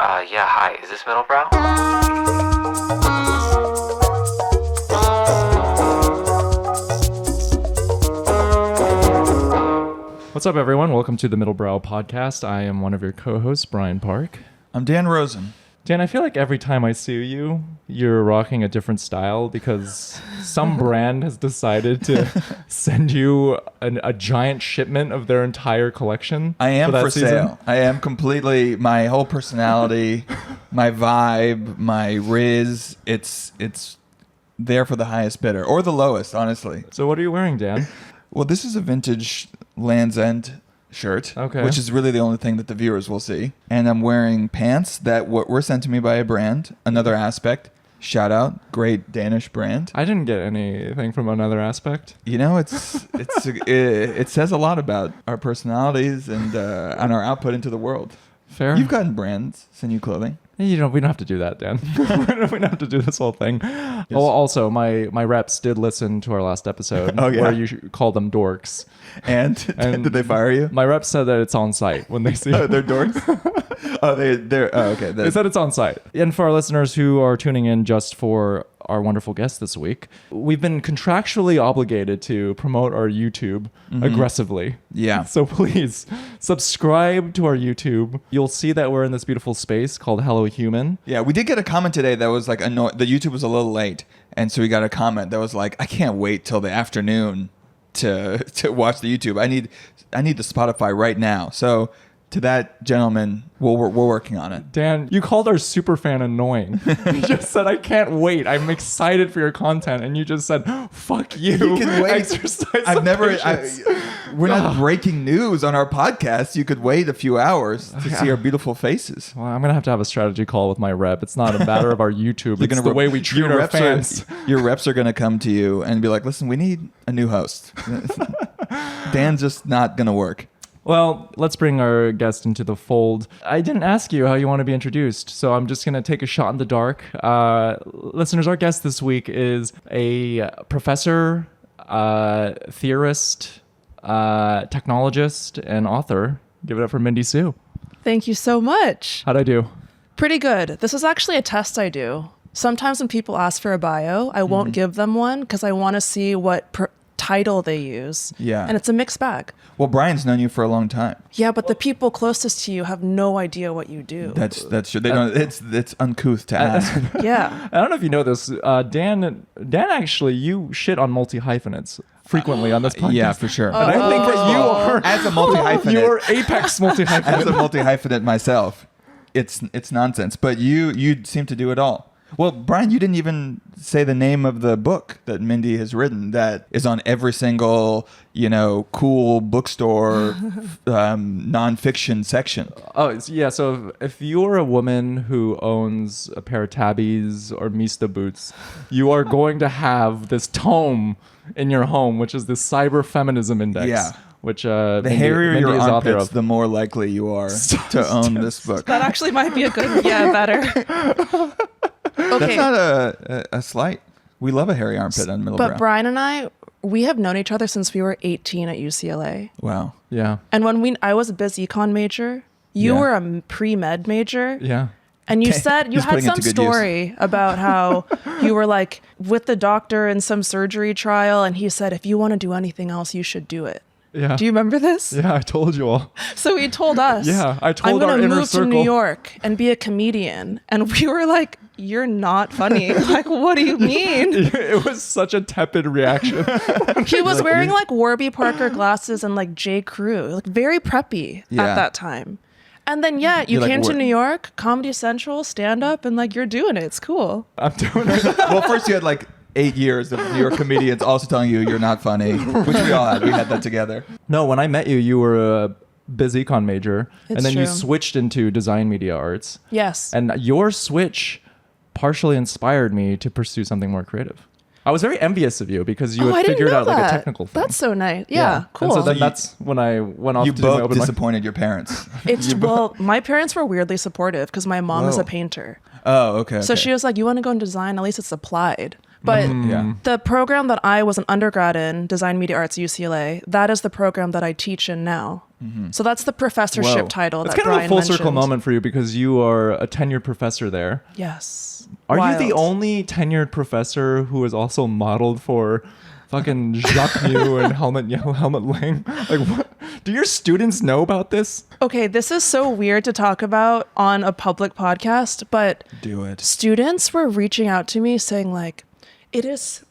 Yeah, hi. Is this Middlebrow? What's up, everyone? Welcome to the Middlebrow podcast. I am one of your co-hosts, Brian Park. I'm Dan Rosen. Dan, I feel like every time I see you, you're rocking a different style because some brand has decided to send you a giant shipment of their entire collection. I am for season. sale. I am completely, my whole personality, my vibe, my riz, it's there for the highest bidder or the lowest, honestly. So what are you wearing, Dan? Well, this is a vintage Land's End shirt, Okay. which is really the only thing that the viewers will see. And I'm wearing pants that were sent to me by a brand, Another Aspect. Shout out, great Danish brand. I didn't get anything from Another Aspect. You know, it says a lot about our personalities and our output into the world. Fair. You've gotten brands send you clothing. We don't have to do that, Dan. We don't have to do this whole thing. Yes. Oh, also, my reps did listen to our last episode where you called them dorks. And did they fire you? My reps said that it's on site when they see it. They're dorks? Okay. They said it's on site. And for our listeners who are tuning in just for our wonderful guest this week, we've been contractually obligated to promote our YouTube aggressively. Yeah. So please subscribe to our YouTube. You'll see that we're in this beautiful space called Hello Human. Yeah, we did get a comment today that was like, the YouTube was a little late. And so we got a comment that was like, I can't wait till the afternoon to watch the YouTube. I need the Spotify right now. So to that gentleman, we're working on it. Dan, you called our super fan annoying. You just said, I can't wait. I'm excited for your content. And you just said, fuck you. You can wait. Exercise patience. We're not breaking news on our podcast. You could wait a few hours to see our beautiful faces. Well, I'm going to have a strategy call with my rep. It's not a matter of our YouTube. It's the way we treat our fans. Your reps are going to come to you and be like, listen, we need a new host. Dan's just not going to work. Well, let's bring our guest into the fold. I didn't ask you how you want to be introduced, so I'm just going to take a shot in the dark. Listeners, our guest this week is a professor, theorist, technologist, and author. Give it up for Mindy Seu. Thank you so much. How'd I do? Pretty good. This is actually a test I do. Sometimes when people ask for a bio, I won't give them one because I want to see what title they use. Yeah. And it's a mixed bag. Well, Brian's known you for a long time. Yeah, but the people closest to you have no idea what you do. That's true. They don't. It's uncouth to ask. Yeah. I don't know if you know this. Dan, actually, you shit on multi-hyphenates frequently on this podcast. Yeah, for sure. And I think that you are as a multi-hyphenate. You are apex multi-hyphenate. As a multi-hyphenate myself, it's nonsense. But you seem to do it all. Well, Brian, you didn't even say the name of the book that Mindy has written that is on every single, cool bookstore nonfiction section. Oh, yeah. So if you're a woman who owns a pair of Tabbies or Mista boots, you are going to have this tome in your home, which is the Cyberfeminism Index. Yeah. Which the hairier Mindy your is author armpits, of. the more likely you are to own this book. That actually might be a good, better. Okay. That's not a slight. We love a hairy armpit on Middlebrow. But Brian and I, we have known each other since we were 18 at UCLA. Wow. Yeah. And when I was a biz econ major, you were a pre-med major. Yeah. And you said you had some story about how you were like with the doctor in some surgery trial. And he said, if you want to do anything else, you should do it. Yeah. Do you remember this? Yeah, I told you all. So he told us. Yeah, I told our I'm inner going to move circle. to New York and be a comedian. And we were like, you're not funny. Like, what do you mean? It was such a tepid reaction. He was wearing like Warby Parker glasses and like J. Crew, like very preppy at that time. And then, you came to New York, Comedy Central, stand up, and like you're doing it. It's cool. I'm doing it. Well, first you had like 8 years of New York comedians also telling you you're not funny, which we all had. We had that together. No, when I met you, you were a biz econ major, and then you true. switched into design media arts. Yes. And your switch partially inspired me to pursue something more creative. I was very envious of you because you had figured out like a technical thing. That's so nice. Yeah, cool. And so then that's when I went off You to do my both open mic. disappointed your parents. Well, my parents were weirdly supportive because my mom is a painter. Oh, okay. So she was like, you want to go in design? At least it's applied. But Yeah. the program that I was an undergrad in, Design Media Arts UCLA, that is the program that I teach in now. So that's the professorship Whoa. title It's that kind of Brian a full circle mentioned. moment for you because you are a tenured professor there. Yes. Are you the Wild. only tenured professor who is also modeled for fucking Jacques Mew and Helmut Lang? Like, what? Do your students know about this? Okay, this is so weird to talk about on a public podcast, but Do it. students were reaching out to me saying like,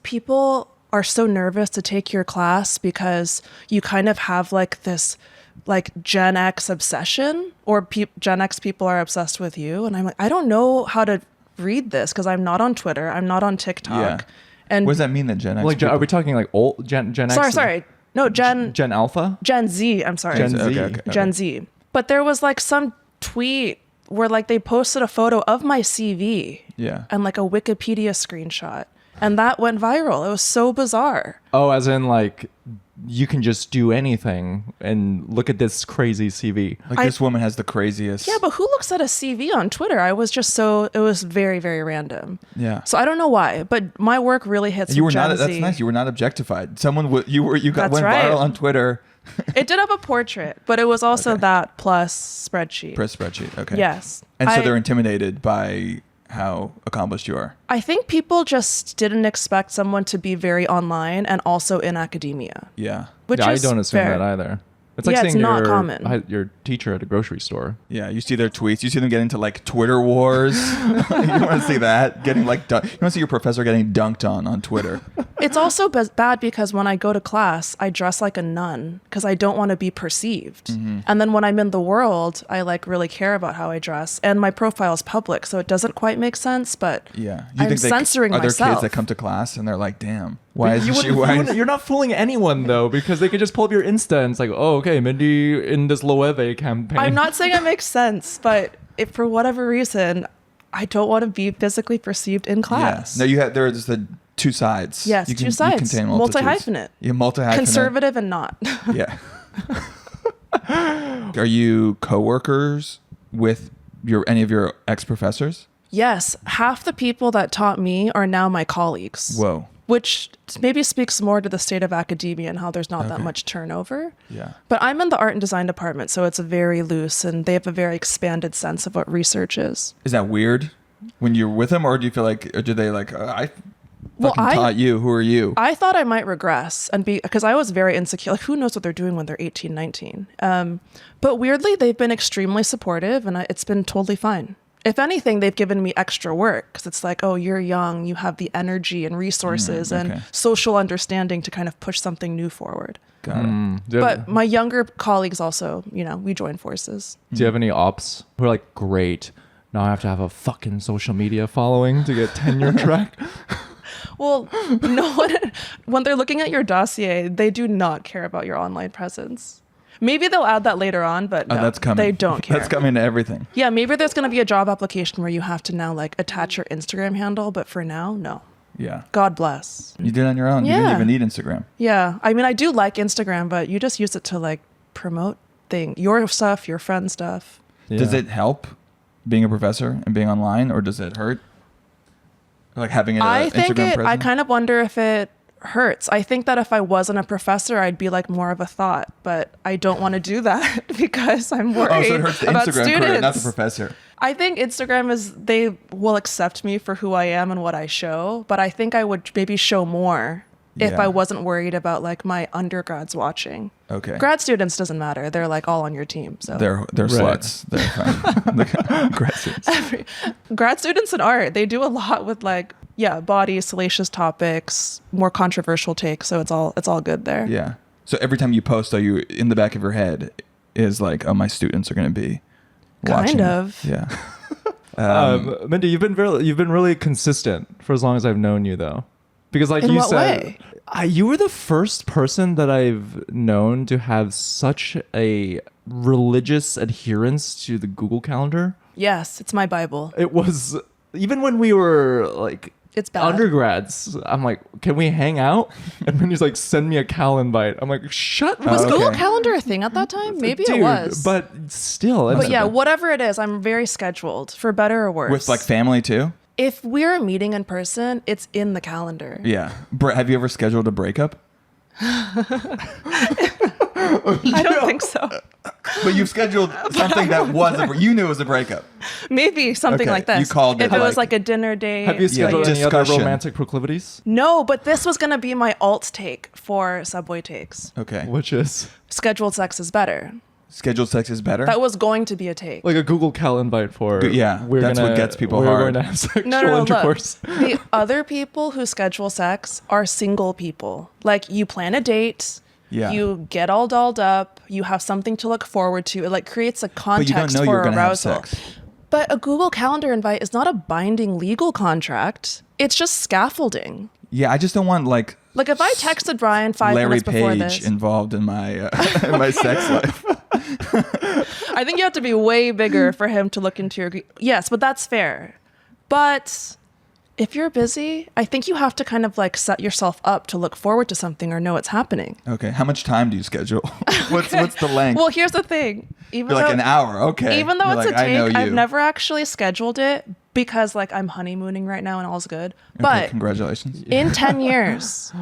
people are so nervous to take your class because you kind of have like this like Gen X obsession, or Gen X people are obsessed with you. And I'm like, I don't know how to read this because I'm not on Twitter. I'm not on TikTok. Yeah. And What does that mean that Gen X? Like, are we talking like old Gen X? sorry. No, Gen Alpha? Gen Z. I'm sorry. Gen Z. Okay. Gen Z. But there was like some tweet where like they posted a photo of my CV Yeah. and like a Wikipedia screenshot. And that went viral. It was so bizarre. Oh, as in like you can just do anything and look at this crazy CV. Like this woman has the craziest. Yeah, but who looks at a CV on Twitter? It was very, very random. Yeah. So I don't know why, but my work really hits You were Gen not. Z. That's nice. You were not objectified. You That's went right. viral on Twitter. It did have a portrait, but it was also Okay. that plus spreadsheet. Press spreadsheet. Okay. Yes. And so I- they're intimidated by how accomplished you are. I think people just didn't expect someone to be very online and also in academia, Yeah. which Yeah, I is don't assume fair. that either. It's like Yeah, it's seeing not common. your teacher at a grocery store. Yeah. You see their tweets. You see them get into like Twitter wars. You want to see that? Getting like you want to see your professor getting dunked on Twitter. It's also bad because when I go to class, I dress like a nun because I don't want to be perceived. Mm-hmm. And then when I'm in the world, I like really care about how I dress. And my profile is public, so it doesn't quite make sense, but Yeah. I'm censoring are there myself. kids that come to class and they're like, "Damn, why is she You're wearing?" not fooling anyone though, because they could just pull up your Insta and it's like, oh, okay, Mindy in this Loewe campaign. I'm not saying it makes sense, but if for whatever reason, I don't want to be physically perceived in Yeah. class. No, there's the two sides. Yes, You two sides. You contain multitudes. Multi-hyphenate. Yeah, multi-hyphenate. Conservative and not. Yeah. Are you coworkers with any of your ex-professors? Yes, half the people that taught me are now my colleagues. Whoa. Which maybe speaks more to the state of academia and how there's not that Okay. much turnover. Yeah. But I'm in the art and design department, so it's very loose and they have a very expanded sense of what research is. Is that weird when you're with them, or do you feel like, or do they like, I Well, fucking taught you, who are you? I thought I might regress and because I was very insecure. Like, who knows what they're doing when they're 18, 19? But weirdly, they've been extremely supportive and it's been totally fine. If anything, they've given me extra work because it's like, oh, you're young, you have the energy and resources okay. and social understanding to kind of push something new forward. Got it. But my younger colleagues also, we join forces. Do you have any ops who are like, great, now I have to have a fucking social media following to get tenure track? Well, no one, when they're looking at your dossier, they do not care about your online presence. Maybe they'll add that later on, but no, That's coming. they don't care. That's coming to everything. Yeah, maybe there's going to be a job application where you have to now like attach your Instagram handle, but for now, no. Yeah. God bless. You did it on your own. You didn't Yeah. even need Instagram. Yeah, I mean, I do like Instagram, but you just use it to like promote your stuff, your friend stuff. Does Yeah. it help being a professor and being online, or does it hurt? Like having an I think Instagram I presence? kind of wonder if it hurts. I think that if I wasn't a professor, I'd be like more of a thought, but I don't want to do that because I'm worried Oh, so it hurts the about Instagram students. career, not the professor. I think Instagram they will accept me for who I am and what I show, but I think I would maybe show more if Yeah. I wasn't worried about like my undergrads watching. Okay. Grad students doesn't matter. They're like all on your team. So They're Right. sluts. They're fine. Grad students. grad students in art, they do a lot with like, body, salacious topics, more controversial takes. So it's all good there. Yeah. So every time you post, though, you in the back of your head is like, oh, my students are going to be watching. Kind of. Yeah. Mindy, you've been really consistent for as long as I've known you, though, because like In you what said, way? You were the first person that I've known to have such a religious adherence to the Google Calendar. Yes, it's my Bible. It was even when we were like It's bad. undergrads. I'm like, can we hang out? And Mindy's like, send me a cal invite. I'm like, shut Was up. Google okay. Calendar a thing at that time? Maybe Dude, it was. but still, But it's- yeah, whatever it is, I'm very scheduled, for better or worse. With like family, too? if we're meeting in person, it's in the calendar. Yeah. Have you ever scheduled a breakup? I don't think so. But you've scheduled something that was you knew it was a breakup. Maybe something Okay, like this. you called it if it was like- like a dinner date. Have you scheduled any other discussion. romantic proclivities? No, but this was gonna be my alt take for Subway Takes. Okay. Which is Scheduled sex is better. Scheduled sex is better? That was going to be a take. like a Google Cal invite for Yeah, that's what gets people we're hard. going to have sexual No, intercourse. look. The other people who schedule sex are single people. Like, you plan a date, Yeah. you get all dolled up, you have something to look forward to. It like creates a But you context don't know for you're going to have arousal. sex. But a Google Calendar invite is not a binding legal contract. It's just scaffolding. Yeah, I just don't want like Like, if I texted Brian 5 Larry minutes before Page this, involved in my in my sex life. I think you have to be way bigger for him to look into your... Yes, but that's fair. But if you're busy, I think you have to kind of like set yourself up to look forward to something or know it's happening. Okay, how much time do you schedule? what's the length? Well, here's the thing. Even You're like though, an hour. Okay. even though You're it's like, a I know take, you. I've never actually scheduled it because like I'm honeymooning right now and all's good. Okay, But congratulations. in 10 years,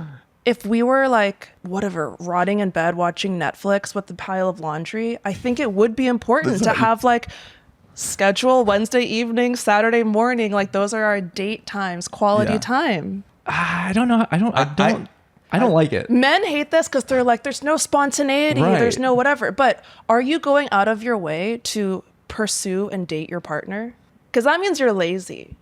if we were like, whatever, rotting in bed watching Netflix with a pile of laundry, I think it would be important to have like schedule Wednesday evening, Saturday morning. Like, those are our date times, quality Yeah. time. I don't know. I don't like it. Men hate this because they're like, there's no spontaneity, Right. there's no whatever. But are you going out of your way to pursue and date your partner? Because that means you're lazy.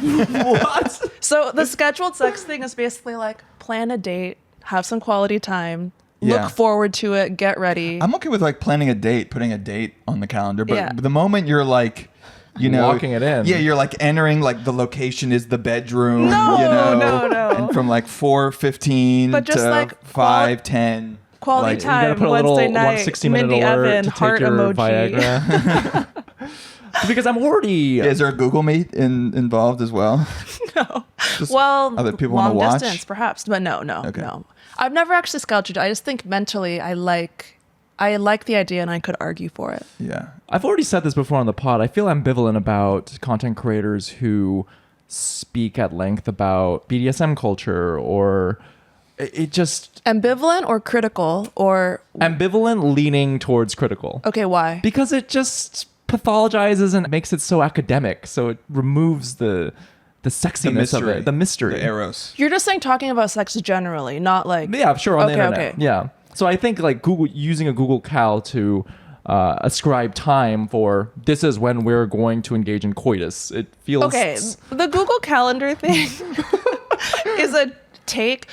What? So the scheduled sex thing is basically like, plan a date, have some quality time, Yeah. look forward to it, get ready. I'm okay with like planning a date, putting a date on the calendar, but Yeah. the moment you're like, you know, Walking it in. Yeah, you're like entering like the location is the bedroom. No, you know, no. And from like 4:15 But just to like 5:10. Quality like, You gotta time, put a little Wednesday night, 160-minute Mindy alert Evan, to heart take your emoji. Viagra. Because I'm already... Is there a Google Meet involved as well? No. Just Well, other people want long to watch. distance, perhaps, but no. Okay. No. I've never actually scheduled it. I just think mentally, I like the idea, and I could argue for it. Yeah. I've already said this before on the pod. I feel ambivalent about content creators who speak at length about BDSM culture, or it just... Ambivalent or critical or Ambivalent leaning towards critical. okay, why? Because it just pathologizes and makes it so academic. So it removes the sexiness of it, the mystery. The eros. You're just saying talking about sex generally, not like Yeah, sure, on the Okay, internet. okay. Yeah. So I think like Google using a Google Cal to ascribe time for this is when we're going to engage in coitus. It feels okay. The Google Calendar thing is a take.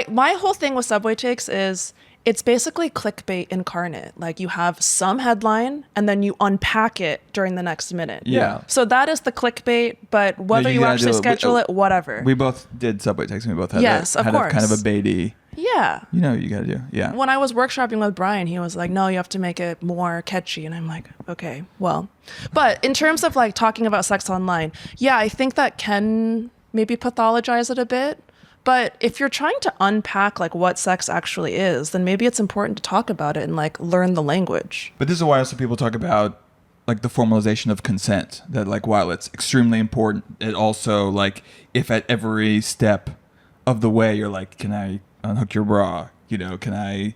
My whole thing with Subway Takes is it's basically clickbait incarnate. Like, you have some headline and then you unpack it during the next minute. Yeah. So that is the clickbait, but whether you gotta actually do it. schedule it, whatever. We both did Subway Takes. We both had Yes, of had a kind of a course. baity. Yeah. You know what you got to do. Yeah. When I was workshopping with Brian, he was like, no, you have to make it more catchy. And I'm like, okay, well. But in terms of like talking about sex online, yeah, I think that can maybe pathologize it a bit. But if you're trying to unpack like what sex actually is, then maybe it's important to talk about it and like learn the language. But this is why also people talk about like the formalization of consent, that like while it's extremely important, it also like if at every step of the way you're like, can I unhook your bra? You know, can I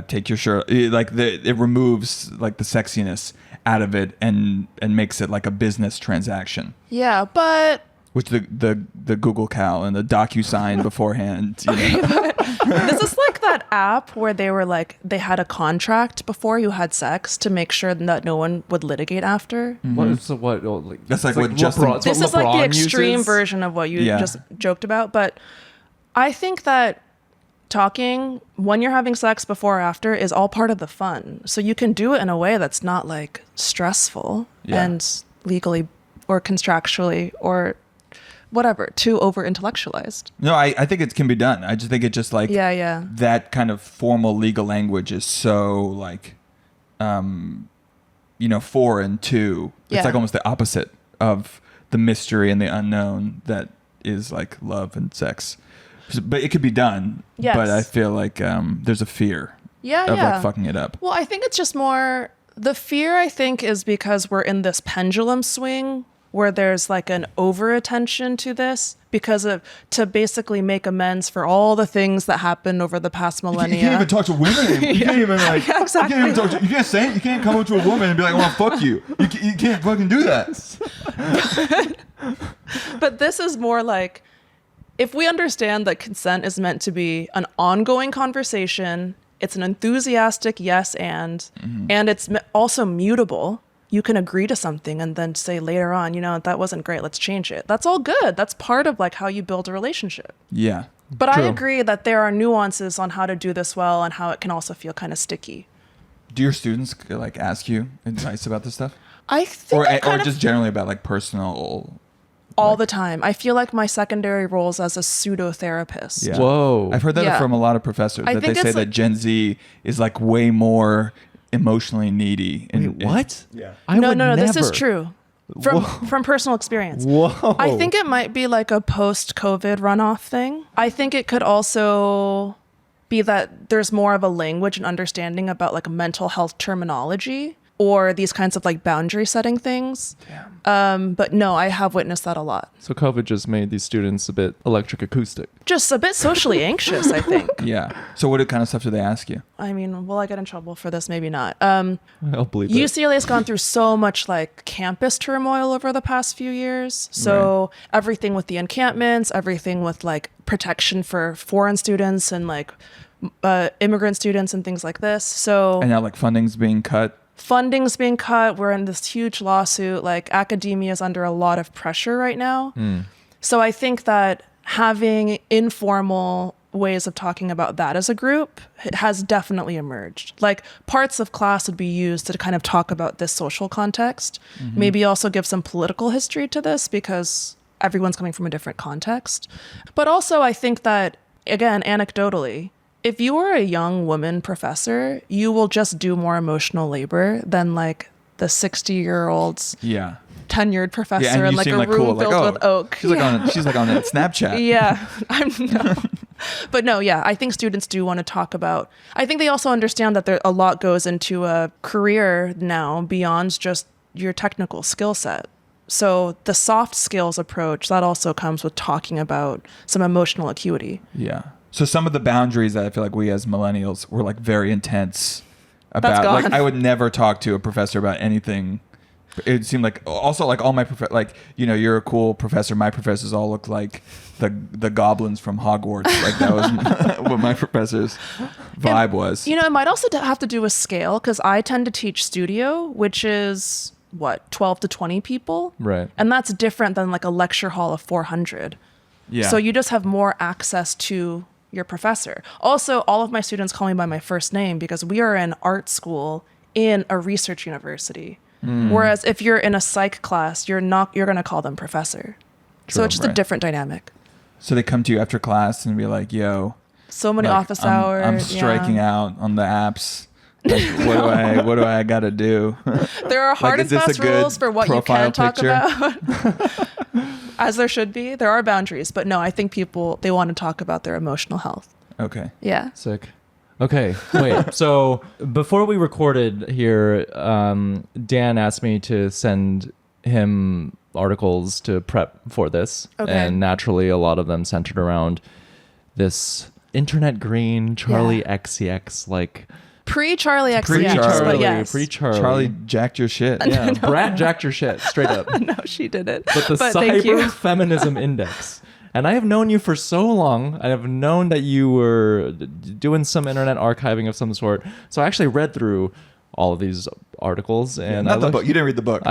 take your shirt? It removes like the sexiness out of it and makes it like a business transaction. Yeah, but Which the Google Cal and the DocuSign beforehand. You know? this is like that app where they were like, they had a contract before you had sex to make sure that no one would litigate after. That's like it's what Justin- LeBron- it's This what is like the LeBron extreme uses. version of what you Yeah. just joked about. But I think that talking when you're having sex before or after is all part of the fun. So you can do it in a way that's not like stressful Yeah. and legally or contractually or whatever, too over intellectualized. No, I think it can be done. I just think it just like Yeah. that kind of formal legal language is so like, foreign to. It's Yeah. like almost the opposite of the mystery and the unknown that is like love and sex. But it could be done. Yes. But I feel like there's a fear Yeah, of yeah. like fucking it up. Well, I think it's just more the fear, I think, is because we're in this pendulum swing where there's like an over attention to this to basically make amends for all the things that happened over the past millennia. You can't even talk to women. You can't even like. Yeah, exactly. You can't even talk to, you can't say it. You can't come up to a woman and be like, "I want to fuck you." You can't fucking do that. But this is more like, if we understand that consent is meant to be an ongoing conversation, it's an enthusiastic yes and it's also mutable. You can agree to something and then say later on, that wasn't great, let's change it. That's all good. That's part of like how you build a relationship. Yeah. But True. I agree that there are nuances on how to do this well and how it can also feel kind of sticky. Do your students like ask you advice about this stuff? I think or just generally about like personal all the time. I feel like my secondary roles as a pseudo therapist. Yeah. Whoa. I've heard that Yeah. from a lot of professors, I that they think say it's that like- Gen Z is like way more emotionally needy. Wait, what? Yeah. I No, would this is never. true. From personal experience. Whoa. I think it might be like a post-COVID runoff thing. I think it could also be that there's more of a language and understanding about like mental health terminology or these kinds of like boundary setting things. But no, I have witnessed that a lot. So COVID just made these students a bit electric acoustic. Just a bit socially anxious, I think. Yeah. So what kind of stuff do they ask you? I mean, will I get in trouble for this? Maybe not. I'll believe it. UCLA has gone through so much like campus turmoil over the past few years. So everything with the encampments, everything with like protection for foreign students and like immigrant students and things like this. So And now like funding's being cut. funding's being cut. We're in this huge lawsuit. Like academia is under a lot of pressure right now. So I think that having informal ways of talking about that as a group has definitely emerged. Like parts of class would be used to kind of talk about this social context, maybe also give some political history to this because everyone's coming from a different context. But also I think that, again, anecdotally, if you are a young woman professor, you will just do more emotional labor than like the 60-year-olds Yeah. tenured professor Yeah, and in you like seem a like room cool. filled Like, with oak. She's like on Snapchat. Yeah, I'm no. But no, yeah, I think students do want to talk about. I think they also understand that a lot goes into a career now beyond just your technical skill set. So the soft skills approach, that also comes with talking about some emotional acuity. Yeah. So some of the boundaries that I feel like we as millennials were like very intense about. gone. Like I would never talk to a professor about anything. It seemed like also like all my you're a cool professor. My professors all look like the goblins from Hogwarts. Like that was what my professor's vibe was. It might also have to do with scale because I tend to teach studio, which is 12 to 20 people. Right. And that's different than like a lecture hall of 400. Yeah. So you just have more access to your professor. Also, all of my students call me by my first name because we are in art school in a research university. Whereas if you're in a psych class, you're going to call them professor. So it's just a right. different dynamic. So they come to you after class and be like, "Yo, So many like, office I'm, hours. I'm striking out on the apps. Like, what do I gotta do?" There are hard is and this a fast good rules for what you profile can talk picture? about. As there should be. There are boundaries. But no, I think people, they want to talk about their emotional health. Okay. Yeah. Sick. Okay, wait. So before we recorded here, Dan asked me to send him articles to prep for this. Okay. And naturally, a lot of them centered around this internet green Charlie XCX, like Pre-Charlie XCX, Pre-Charlie. but yes. Pre-Charlie. Charlie jacked your shit. Yeah, Brat jacked your shit, straight up. No, she didn't. But the thank you. Cyberfeminism Index. And I have known you for so long. I have known that you were doing some internet archiving of some sort. So I actually read through all of these articles. And Not the book. You didn't read the book.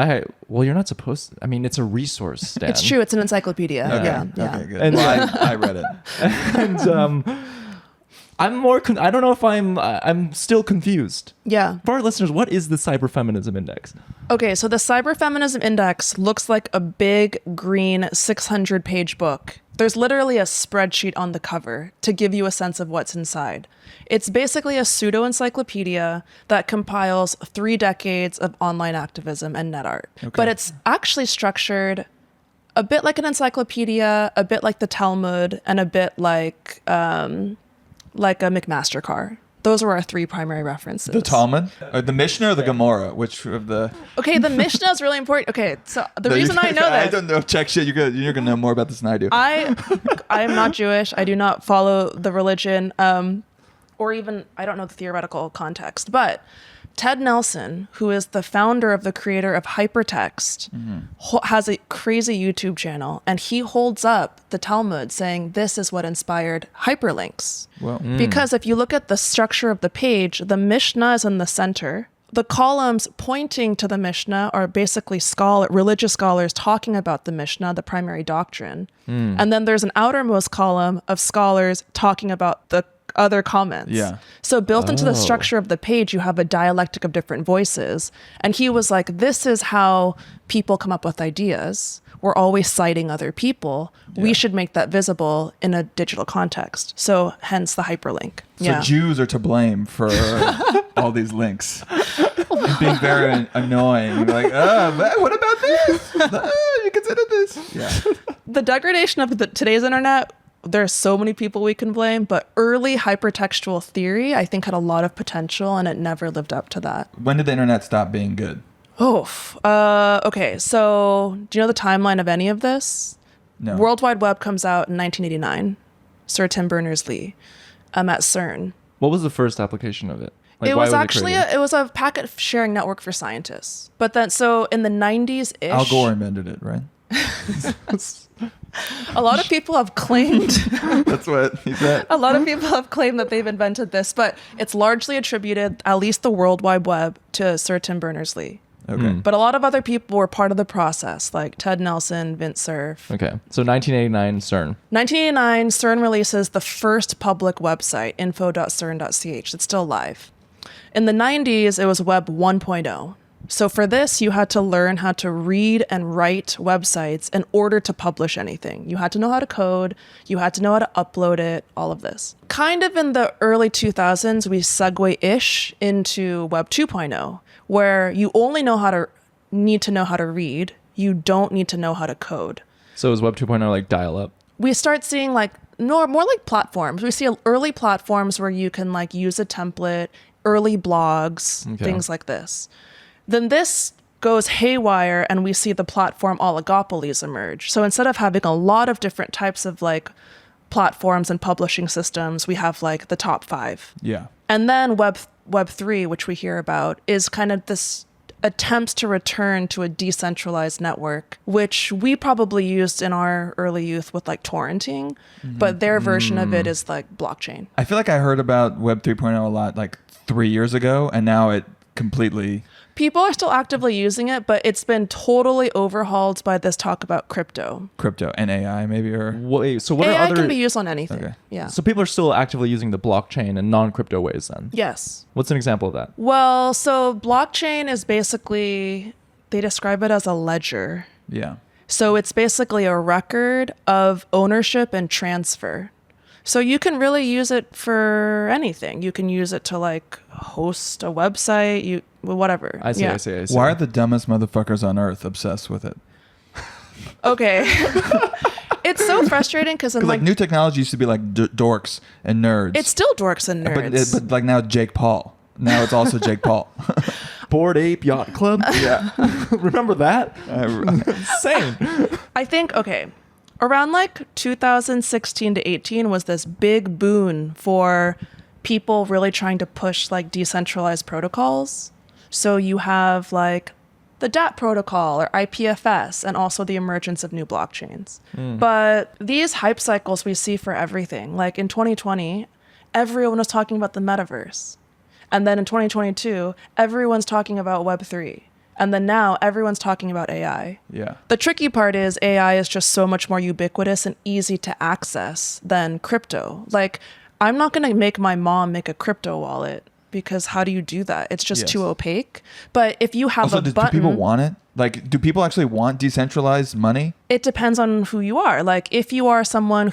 Well, you're not supposed to. I mean, it's a resource, Stan. It's true. It's an encyclopedia. Okay. Yeah. Okay, good. And- Well, I read it. And I'm more. I don't know if I'm still confused. Yeah. For our listeners, what is the Cyberfeminism Index? Okay, so the Cyberfeminism Index looks like a big green 600-page book. There's literally a spreadsheet on the cover to give you a sense of what's inside. It's basically a pseudo-encyclopedia that compiles 3 decades of online activism and net art. Okay. But it's actually structured a bit like an encyclopedia, a bit like the Talmud, and a bit like a McMaster-Carr. Those were our three primary references. The Talmud, or the Mishnah, or the Gemara? Which of the? Okay, the Mishnah is really important. Okay, so the reason I know that I don't know. Check shit. You're gonna know more about this than I do. I am not Jewish. I do not follow the religion, or even I don't know the theoretical context. But Ted Nelson, who is the founder of the creator of hypertext, has a crazy YouTube channel, and he holds up the Talmud saying this is what inspired hyperlinks. Well, Because if you look at the structure of the page, the Mishnah is in the center. The columns pointing to the Mishnah are basically religious scholars talking about the Mishnah, the primary doctrine. And then there's an outermost column of scholars talking about the other comments. Yeah. So built into the structure of the page, you have a dialectic of different voices. And he was like, this is how people come up with ideas. We're always citing other people. We should make that visible in a digital context. So hence the hyperlink. So Jews are to blame for all these links. Being very annoying. You're like, what about this? You consider this? Yeah. The degradation of today's internet, there's so many people we can blame, but early hypertextual theory, I think, had a lot of potential, and it never lived up to that. When did the internet stop being good? Okay. So do you know the timeline of any of this? No. World Wide Web comes out in 1989. Sir Tim Berners-Lee at CERN. What was the first application of it? Like, It why was actually created? it was a packet sharing network for scientists. But then, so in the 90s-ish, Al Gore invented it, right? a lot of people have claimed That's what he said. a lot of people have claimed that they've invented this, but it's largely attributed, at least the World Wide Web, to Sir Tim Berners-Lee. Okay. But a lot of other people were part of the process, like Ted Nelson, Vint Cerf. Okay, so 1989 CERN. 1989, CERN releases the first public website, info.cern.ch. It's still live. In the 90s, it was Web 1.0. So for this, you had to learn how to read and write websites in order to publish anything. You had to know how to code. You had to know how to upload it, all of this. Kind of in the early 2000s, we segue-ish into Web 2.0, where you only need to know how to read. You don't need to know how to code. So is Web 2.0 like dial-up? We start seeing more like platforms. We see early platforms where you can use a template, early blogs, things like this. Then this goes haywire and we see the platform oligopolies emerge. So instead of having a lot of different types of platforms and publishing systems, we have the top 5. Yeah. And then Web 3, which we hear about, is kind of this attempts to return to a decentralized network, which we probably used in our early youth with torrenting, but their version of it is blockchain. I feel like I heard about Web 3.0 a lot 3 years ago, and now it completely... People are still actively using it, but it's been totally overhauled by this talk about crypto. Crypto and AI maybe, or... Wait, so what AI are other... can be used on anything. Okay. Yeah. So people are still actively using the blockchain in non-crypto ways then? Yes. What's an example of that? Well, so blockchain is basically, they describe it as a ledger. Yeah. So it's basically a record of ownership and transfer. So you can really use it for anything. You can use it to host a website, whatever. I see. Why are the dumbest motherfuckers on earth obsessed with it? Okay. It's so frustrating because new technology used to be dorks and nerds. it's still dorks and nerds. But now Jake Paul. Now it's also Jake Paul. Bored Ape Yacht Club? Yeah. Remember that? Insane. I think, okay, around 2016 to 18 was this big boon for people really trying to push decentralized protocols. So you have the DApp protocol or IPFS and also the emergence of new blockchains. But these hype cycles we see for everything. In 2020, everyone was talking about the metaverse. And then in 2022, everyone's talking about Web3. And then now everyone's talking about AI. Yeah. The tricky part is AI is just so much more ubiquitous and easy to access than crypto. I'm not going to make my mom make a crypto wallet because how do you do that? It's just too opaque. But if you have also, a do button... people want it? Do people actually want decentralized money? It depends on who you are. If you are someone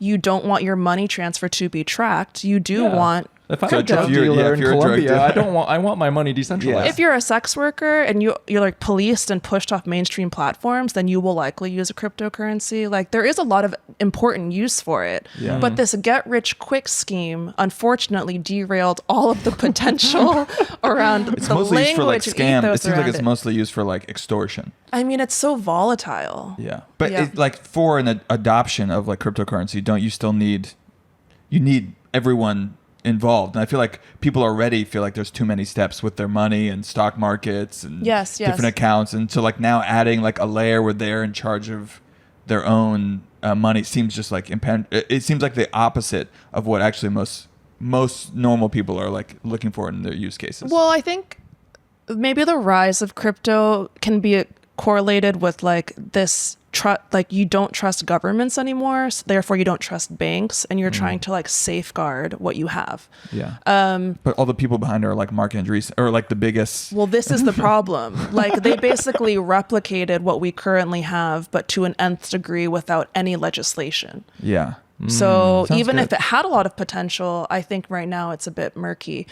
you don't want your money transfer to be tracked, you do want If I'm So a drug if you're- yeah, dealer if in you're a drug Colombia, dealer- I want my money decentralized. If you're a sex worker and you're like policed and pushed off mainstream platforms, then you will likely use a cryptocurrency. Like there is a lot of important use for it. Yeah. But this get rich quick scheme unfortunately derailed all of the potential around It's the mostly used for like language and scam. It ethos seems like around it's it. mostly used for like extortion. I mean, it's so volatile. Yeah. But Yeah. It, like for an adoption of like cryptocurrency, don't you still need everyone involved? And I feel like people already feel like there's too many steps with their money and stock markets and Yes, yes. different accounts. And so like now adding like a layer where they're in charge of their own money seems just like it seems like the opposite of what actually most normal people are like looking for in their use cases. Well, I think maybe the rise of crypto can be correlated with like this like you don't trust governments anymore, so therefore you don't trust banks, and you're trying to like safeguard what you have. Yeah. But all the people behind are like Mark Andreessen or like the biggest. Well, this is the problem. Like they basically replicated what we currently have, but to an nth degree without any legislation. Yeah. So sounds even good. if it had a lot of potential, I think right now it's a bit murky.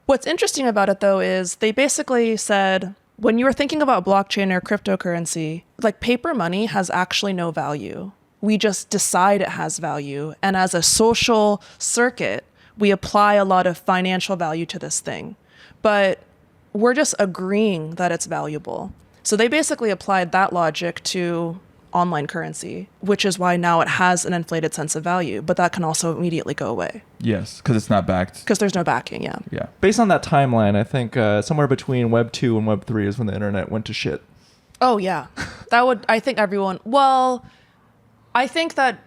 What's interesting about it though is they basically said, when you were thinking about blockchain or cryptocurrency, like paper money has actually no value. We just decide it has value. And as a social circuit, we apply a lot of financial value to this thing. But we're just agreeing that it's valuable. So they basically applied that logic to online currency, which is why now it has an inflated sense of value. But that can also immediately go away Yes, because it's not backed. because there's no backing. Yeah. Yeah. Based on that timeline, I think somewhere between Web 2 and Web 3 is when the internet went to shit. Oh yeah, I think everyone. Well, I think that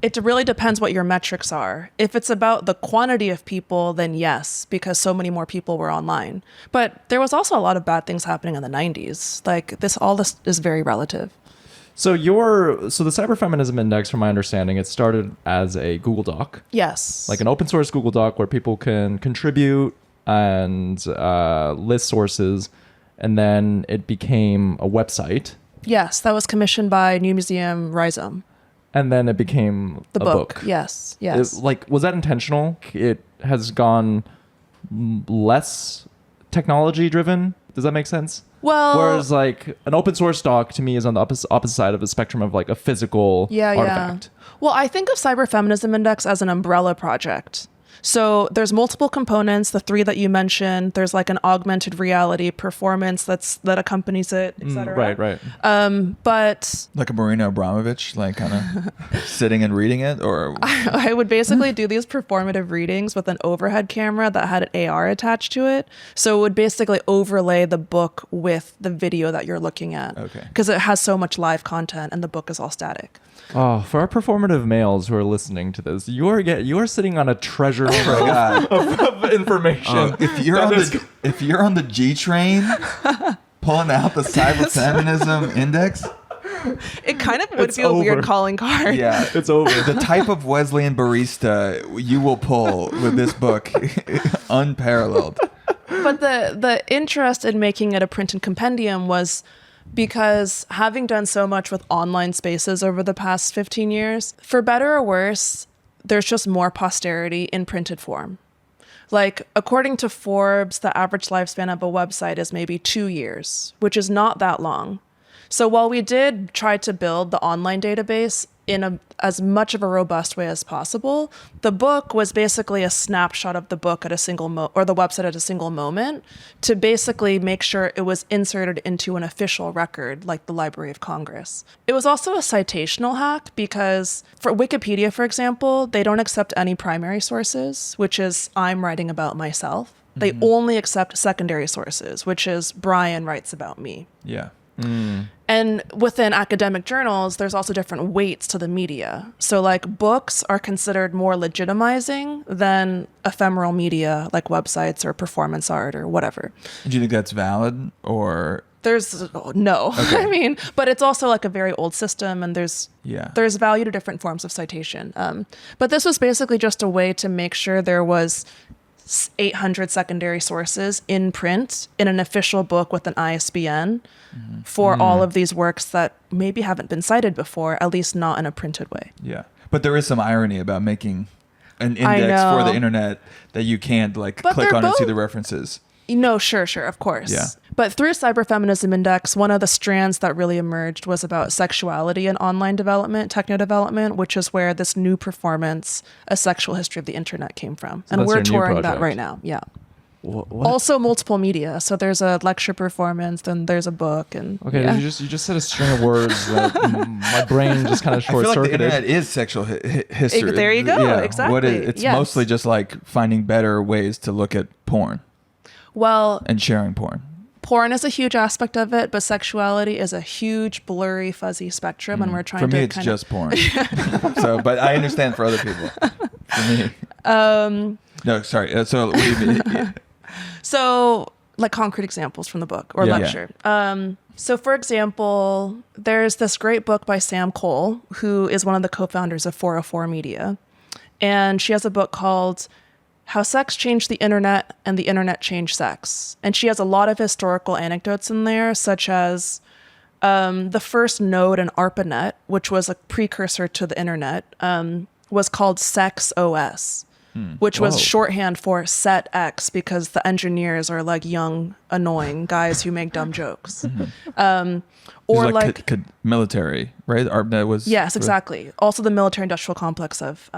it really depends what your metrics are. If it's about the quantity of people, then yes, because so many more people were online. But there was also a lot of bad things happening in the 90s. Like all this is very relative. So the Cyberfeminism Index, from my understanding, it started as a Google Doc, Yes. like an open source Google Doc where people can contribute and list sources, and then it became a website, Yes, that was commissioned by New Museum Rhizome. and then it became The a book. Yes. Yes. Was that intentional? It has gone less technology driven. Does that make sense? Well, Whereas like an open source doc to me is on the opposite side of the spectrum of like a physical artifact. Yeah. Well, I think of Cyberfeminism Index as an umbrella project. So there's multiple components, the three that you mentioned. There's like an augmented reality performance that accompanies it, etc. Right. But Like a Marina Abramovich, like kind of sitting and reading it, or I would basically do these performative readings with an overhead camera that had an AR attached to it. So it would basically overlay the book with the video that you're looking at. Okay. Because it has so much live content and the book is all static. Oh, for our performative males who are listening to this, you are sitting on a treasure trove God. of information. If you're on the G train, pulling out the Cyberfeminism Index, It kind of would It's be a weird over. calling card. yeah, It's over. the type of Wesleyan barista you will pull with this book, unparalleled. But the interest in making it a printed compendium was because having done so much with online spaces over the past 15 years, for better or worse, there's just more posterity in printed form. Like, according to Forbes, the average lifespan of a website is maybe 2 years, which is not that long. So while we did try to build the online database in as much of a robust way as possible, the book was basically a snapshot of the book at a single or the website at a single moment to basically make sure it was inserted into an official record like the Library of Congress. It was also a citational hack because for Wikipedia, for example, they don't accept any primary sources, which is I'm writing about myself. They only accept secondary sources, which is Brian writes about me. Yeah. And within academic journals, there's also different weights to the media. So like books are considered more legitimizing than ephemeral media like websites or performance art or whatever. Do you think that's valid, or There's no, Okay. I mean, but it's also like a very old system and there's value to different forms of citation. But this was basically just a way to make sure there was 800 secondary sources in print in an official book with an ISBN for all of these works that maybe haven't been cited before, at least not in a printed way. Yeah, but there is some irony about making an index for the internet that you can't like click on and see the references. No, sure, of course. Yeah. But through Cyberfeminism Index, one of the strands that really emerged was about sexuality and online development, techno development, which is where this new performance, A Sexual History of the Internet, came from. So and we're that's your new touring that project. right now. Yeah. What? Also multiple media. So there's a lecture performance, then there's a book, and Okay, yeah. you just said a string of words that my brain just kind of I feel like the short-circuited. internet is sexual history. There you go, exactly. It's Yes. mostly just like finding better ways to look at porn Well, and sharing porn. porn is a huge aspect of it, but sexuality is a huge, blurry, fuzzy spectrum, and we're trying For to me, it's just porn. So, but I understand for other people. For me, no, sorry. So, what do you mean? So, like concrete examples from the book or Yeah. lecture. So, for example, there's this great book by Sam Cole, who is one of the co-founders of 404 Media. And she has a book called How Sex Changed the Internet and the Internet Changed Sex. And she has a lot of historical anecdotes in there, such as the first node in ARPANET, which was a precursor to the internet, was called Sex OS. Which was Whoa. shorthand for Set X, because the engineers are like young, annoying guys who make dumb jokes. Or like military, right? ARPANET was. yes, exactly. Also the military-industrial complex of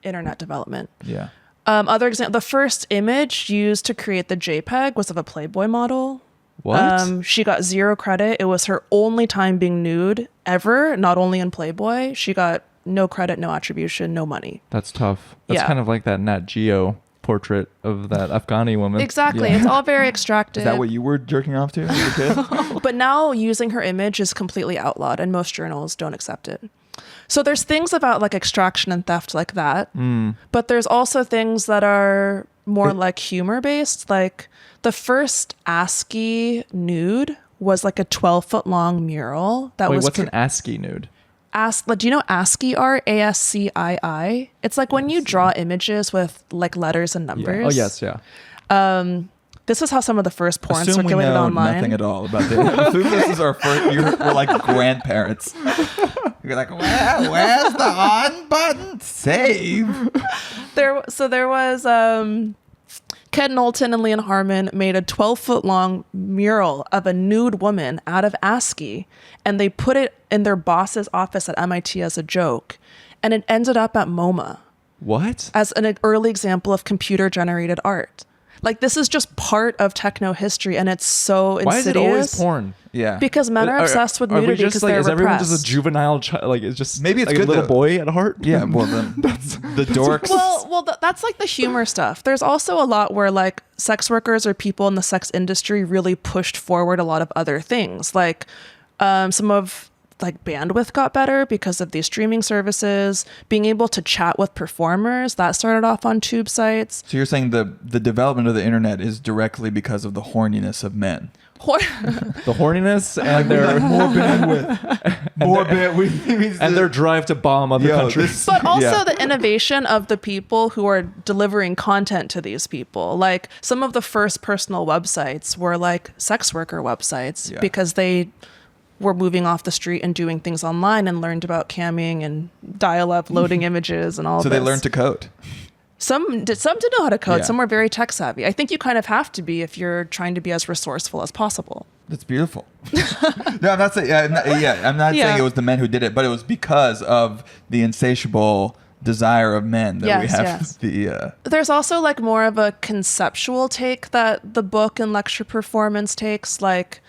internet development. Yeah. Other example: the first image used to create the JPEG was of a Playboy model. What? She got 0 credit. It was her only time being nude ever, not only in Playboy. She got no credit, no attribution, no money. That's tough. That's Yeah. kind of like that Nat Geo portrait of that Afghani woman. Exactly. Yeah. It's all very extractive. Is that what you were jerking off to as a kid? But now using her image is completely outlawed, and most journals don't accept it. So there's things about like extraction and theft like that. But there's also things that are more like humor based. Like the first ASCII nude was like a 12-foot long mural that Wait, was what's an ASCII nude? do you know ASCII art? ASCII. It's like when you draw images with like letters and numbers. Oh yes, yeah. This is how some of the first porn Assume we circulated know online. nothing at all about this. Assume this is our first. We're like grandparents. You're like, well, where's the on button? Save. There was Ken Knowlton and Leon Harmon made a 12-foot long mural of a nude woman out of ASCII, and they put it in their boss's office at MIT as a joke, and it ended up at MoMA What? as an early example of computer-generated art. Like, this is just part of techno history, and it's so insidious. Why is it always porn? Yeah. Because men are obsessed with nudity because they're is everyone repressed. just a juvenile child? Like, it's just Maybe it's like good a little though. boy at heart. Yeah. Well, the dorks. That's like the humor stuff. There's also a lot where like sex workers or people in the sex industry really pushed forward a lot of other things. Like some of like bandwidth got better because of these streaming services, being able to chat with performers that started off on tube sites. So you're saying the development of the internet is directly because of the horniness of men. The horniness and their more bandwidth, more bandwidth, and their drive to bomb other countries. But also Yeah. the innovation of the people who are delivering content to these people. Like some of the first personal websites were like sex worker websites Yeah. because they were moving off the street and doing things online and learned about camming and dial-up loading images and all So this. they learned to code. Some did know how to code. Yeah. Some were very tech savvy. I think you kind of have to be if you're trying to be as resourceful as possible. That's beautiful. No, I'm not saying. I'm not Yeah. saying it was the men who did it, but it was because of the insatiable desire of men that we Yes, have. yes. There's also like more of a conceptual take that the book and lecture performance takes. Like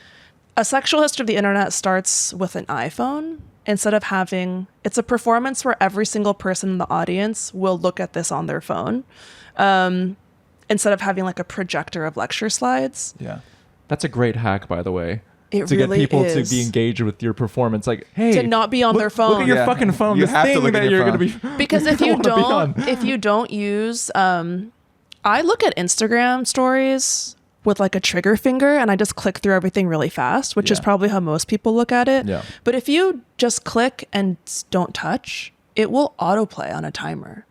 A Sexual History of the Internet starts with an iPhone instead of having, it's a performance where every single person in the audience will look at this on their phone instead of having like a projector of lecture slides. Yeah. That's a great hack, by the way. It to really get people is. to be engaged with your performance, like, hey, To not be on look- their phone. Look at your Yeah. fucking phone. You This have to thing look at that your you're gonna phone. be Because if you wanna be on. if you don't use I look at Instagram stories with like a trigger finger and I just click through everything really fast, which is Yeah. probably how most people look at it. Yeah. But if you just click and don't touch, it will autoplay on a timer.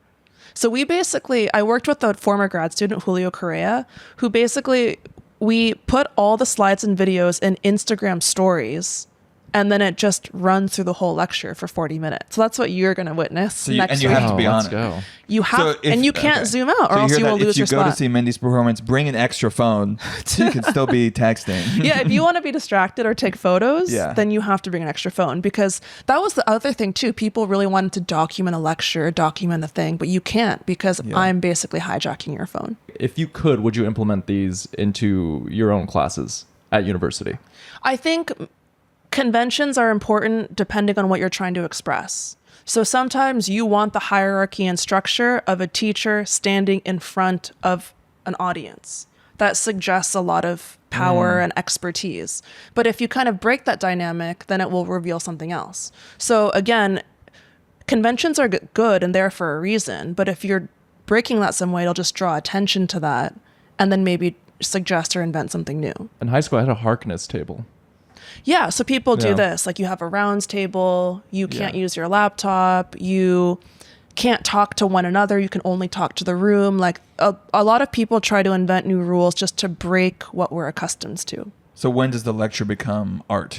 So I worked with a former grad student, Julio Correa, who basically we put all the slides and videos in Instagram stories and then it just runs through the whole lecture for 40 minutes. So that's what you're going to witness next you week. have to be on let's it. go. You have, and you can't zoom out, or So else you will lose your If you go spot. to see Mindy's performance, bring an extra phone so you can still be texting. Yeah, if you want to be distracted or take photos, Yeah. then you have to bring an extra phone, because that was the other thing too. People really wanted to document a lecture, document a thing, but you can't, because I'm basically hijacking your phone. If you could, would you implement these into your own classes at university? I think conventions are important depending on what you're trying to express. So sometimes you want the hierarchy and structure of a teacher standing in front of an audience. That suggests a lot of power and expertise. But if you kind of break that dynamic, then it will reveal something else. So again, conventions are good and there for a reason. But if you're breaking that some way, it'll just draw attention to that and then maybe suggest or invent something new. In high school, I had a Harkness table. Yeah, so people do Yeah. this. Like, you have a rounds table, you can't use your laptop, you can't talk to one another, you can only talk to the room. Like, a lot of people try to invent new rules just to break what we're accustomed to. So when does the lecture become art?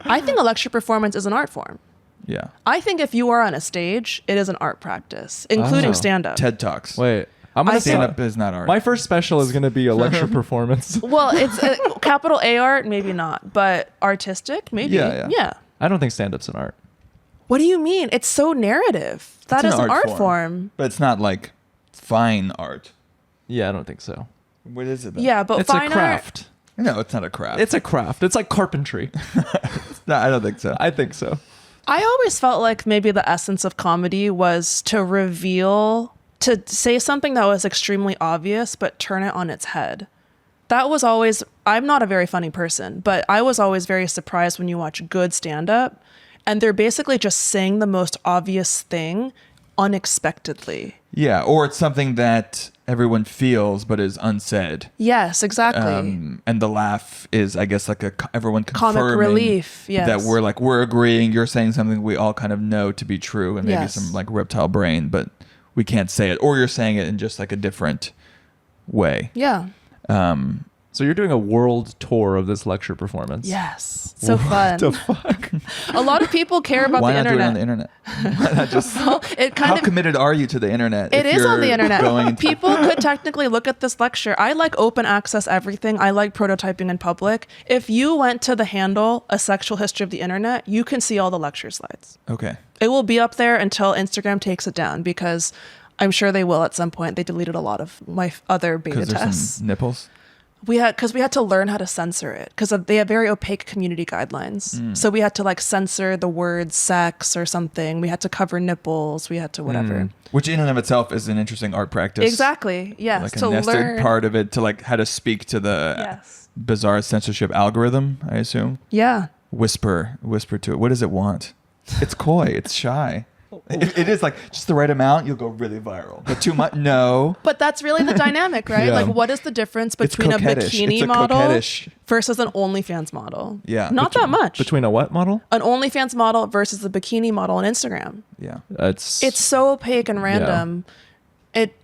I think a lecture performance is an art form. Yeah. I think if you are on a stage, it is an art practice, including Oh. stand-up. TED Talks. Wait, I'm gonna Stand say up is not art. my first special is gonna be a lecture performance. Well, it's capital A art, maybe not, but artistic, maybe. Yeah. I don't think stand-up's an art. What do you mean? It's so narrative. That is an art form. But it's not like fine art. Yeah, I don't think so. What is it then? Yeah, but It's a fine art. craft. No, it's not a craft. It's a craft. It's like carpentry. No, I don't think so. I think so. I always felt like maybe the essence of comedy was to reveal, to say something that was extremely obvious, but turn it on its head. That was always, I'm not a very funny person, but I was always very surprised when you watch good stand-up, and they're basically just saying the most obvious thing unexpectedly. Yeah, or it's something that everyone feels but is unsaid. Yes, exactly. And the laugh is, I guess, like everyone Comic confirming relief, yes. that we're agreeing. You're saying something we all kind of know to be true, and maybe Yes. some like reptile brain, but we can't say it. Or you're saying it in just like a different way. Yeah. So you're doing a world tour of this lecture performance. Yes. So fun. The fuck? A lot of people care about Why the not do it on internet. the internet? Why not just? Well, it kind How of committed are you to the internet? It if is on the you're internet. going into- People could technically look at this lecture. I like open access everything. I like prototyping in public. If you went to the handle Asexual History of the Internet, you can see all the lecture slides. Okay. It will be up there until Instagram takes it down, because I'm sure they will at some point. They deleted a lot of my other beta Because there's tests. some nipples. We had to learn how to censor it, because they have very opaque community guidelines. So we had to like censor the word sex or something. We had to cover nipples. We had to whatever. Which in and of itself is an interesting art practice. Exactly. Yes. Like to a nested learn. part of it to like how to speak to the Yes. bizarre censorship algorithm, I assume. Yeah. Whisper to it. What does it want? It's coy. It's shy. It is like just the right amount, you'll go really viral. But too much, no. But that's really the dynamic, right? Yeah. Like, what is the difference It's between a coquettish. bikini It's a model coquettish. versus an OnlyFans model? Yeah. Not that much. Between a what model? An OnlyFans model versus the bikini model on Instagram. Yeah. It's So opaque and random. It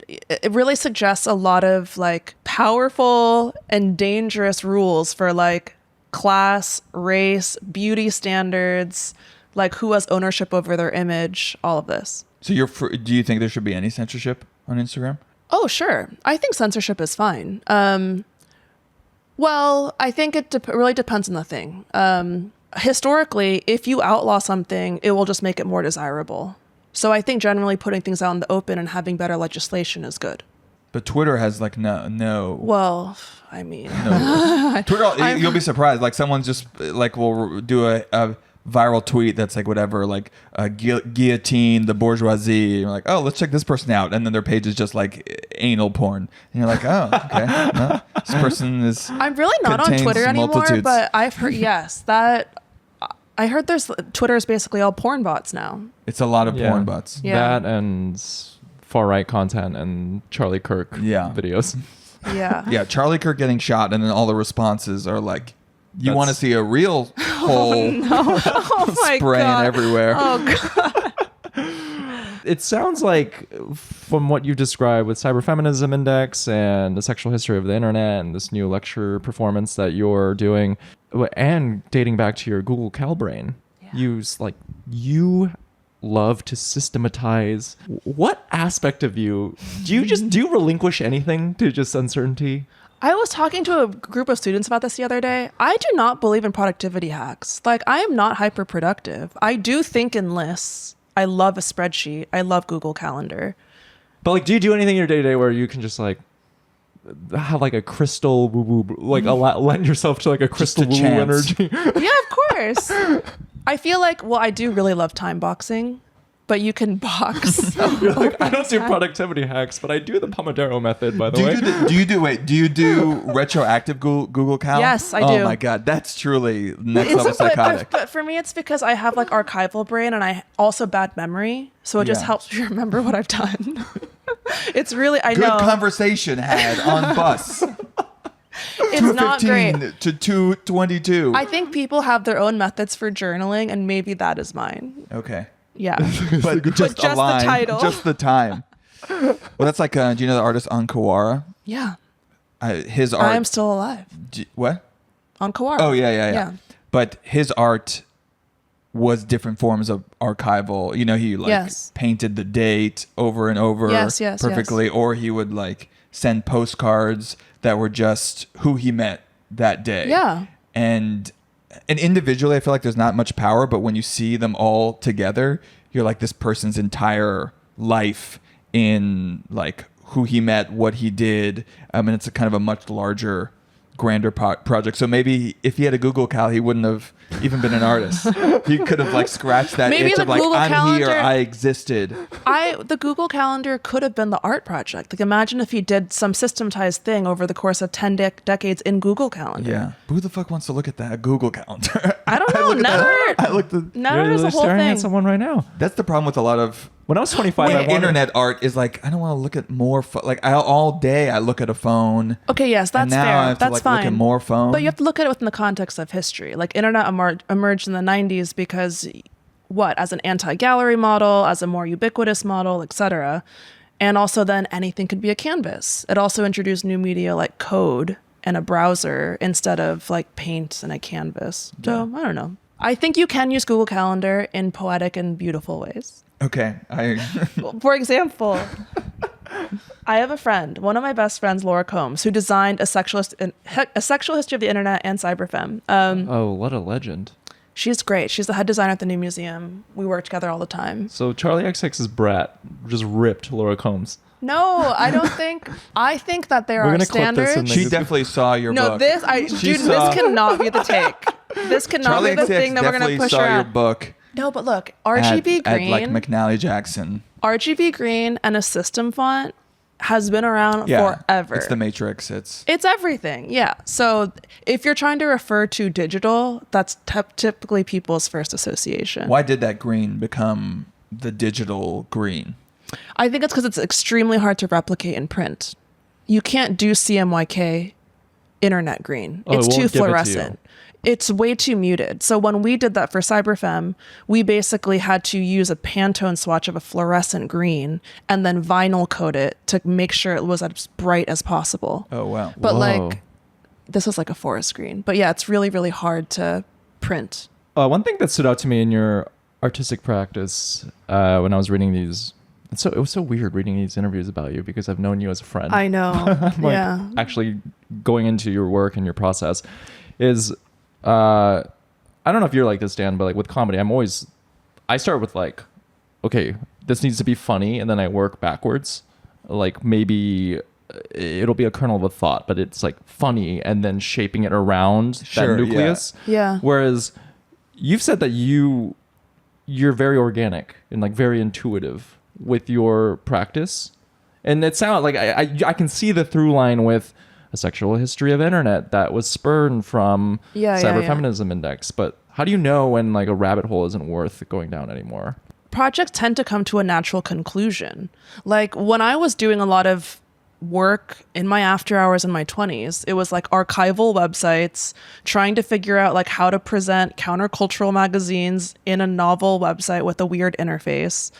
really suggests a lot of like powerful and dangerous rules for like class, race, beauty standards, like who has ownership over their image, all of this. So do you think there should be any censorship on Instagram? Oh, sure. I think censorship is fine. Well, I think it really depends on the thing. Historically, if you outlaw something, it will just make it more desirable. So I think generally putting things out in the open and having better legislation is good. But Twitter has like no. Well, I mean, Twitter, you'll be surprised. Like someone's just like will do a viral tweet that's like whatever, like guillotine the bourgeoisie. And you're like, oh, let's check this person out, and then their page is just like anal porn, and you're like, oh, okay, no, this person is. I'm really not on contains Twitter anymore, multitudes. but I've heard I heard Twitter is basically all porn bots now. It's a lot of Yeah. porn bots. Yeah. that and far right content and Charlie Kirk Yeah. videos. Yeah. Yeah, Charlie Kirk getting shot, and then all the responses are like, you That's- want to see a real hole Oh my spraying God. everywhere. Oh God. It sounds like, from what you described with Cyberfeminism Index and the sexual history of the internet and this new lecture performance that you're doing, and dating back to your Google Cal brain, you love to systematize. What aspect of you do you relinquish anything to just uncertainty? I was talking to a group of students about this the other day. I do not believe in productivity hacks. Like, I am not hyper productive. I do think in lists. I love a spreadsheet. I love Google Calendar. But like, do you do anything in your day to day where you can just like have like a crystal woo woo, like lend yourself to like a crystal woo woo energy? Yeah, of course. I feel like, well, I do really love time boxing, but you can box. You're like, I don't do productivity hacks, but I do the Pomodoro method, by the way. Do you do retroactive Google Cal? Yes, I do. Oh my God, that's truly next level psychotic. But for me, it's because I have like archival brain and I also bad memory. So it just helps me remember what I've done. It's really, I know. Good conversation had on bus. It's not great. 2:15 to 2:22. I think people have their own methods for journaling, and maybe that is mine. Okay. Yeah. But just a line, the title. just the time. Well, that's like, do you know the artist Ankawara? Yeah. His art. I am still alive. What? Ankawara. Oh, yeah. But his art was different forms of archival. You know, he like painted the date over and over perfectly, or he would like send postcards that were just who he met that day. Yeah. And individually, I feel like there's not much power, but when you see them all together, you're like this person's entire life in like who he met, what he did. I mean, it's a kind of a much larger, grander project. So maybe if he had a Google Cal, he wouldn't have even been an artist. He could have like scratched that itch of like, I'm here, I existed. The Google Calendar could have been the art project. Like, imagine if he did some systematized thing over the course of 10 decades in Google Calendar. Yeah. Who the fuck wants to look at that Google Calendar? I don't know. Never is a whole staring thing. at someone right now. That's the problem with a lot of when I was 25, I wanted internet art is like, I don't want to look at more all day I look at a phone. Okay, yes, that's and now fair. I have That's to like fine. look at more phone. But you have to look at it within the context of history. Like, internet emerged in the 90s because as an anti-gallery model, as a more ubiquitous model, etc. And also then anything could be a canvas. It also introduced new media like code and a browser instead of like paint and a canvas. So I don't know. I think you can use Google Calendar in poetic and beautiful ways. Okay. For example, I have a friend, one of my best friends, Laura Combs, who designed a sexual history of the internet and cyberfem. Oh, what a legend. She's great. She's the head designer at the New Museum. We work together all the time. So Charlie XCX's brat just ripped Laura Combs. No, I don't think. I think that there are standards. She definitely saw your book. This cannot be the take. This cannot Charlie be the thing that we're going to push saw around. your book. No, but look, RGB green, at like McNally Jackson. RGB green and a system font has been around forever. It's the Matrix. It's everything. Yeah. So if you're trying to refer to digital, that's typically people's first association. Why did that green become the digital green? I think it's because it's extremely hard to replicate in print. You can't do CMYK internet green. It's too fluorescent. It's way too muted. So when we did that for Cyberfem, we basically had to use a Pantone swatch of a fluorescent green and then vinyl coat it to make sure it was as bright as possible. Oh, wow. But like, this was like a forest green. But yeah, it's really, really hard to print. One thing that stood out to me in your artistic practice when I was reading these, it was so weird reading these interviews about you because I've known you as a friend. I know. I'm actually going into your work and your process is... I don't know if you're like this, Dan, but like with comedy, I start with like, okay, this needs to be funny, and then I work backwards. Like maybe it'll be a kernel of a thought, but it's like funny, and then shaping it around that nucleus. Yeah. Whereas you've said that you're very organic and like very intuitive with your practice, and it sounds like I can see the through line with a sexual history of internet that was spurned from Cyberfeminism Index. But how do you know when like a rabbit hole isn't worth going down anymore? Projects tend to come to a natural conclusion. Like when I was doing a lot of work in my after hours in my 20s, it was like archival websites, trying to figure out like how to present countercultural magazines in a novel website with a weird interface.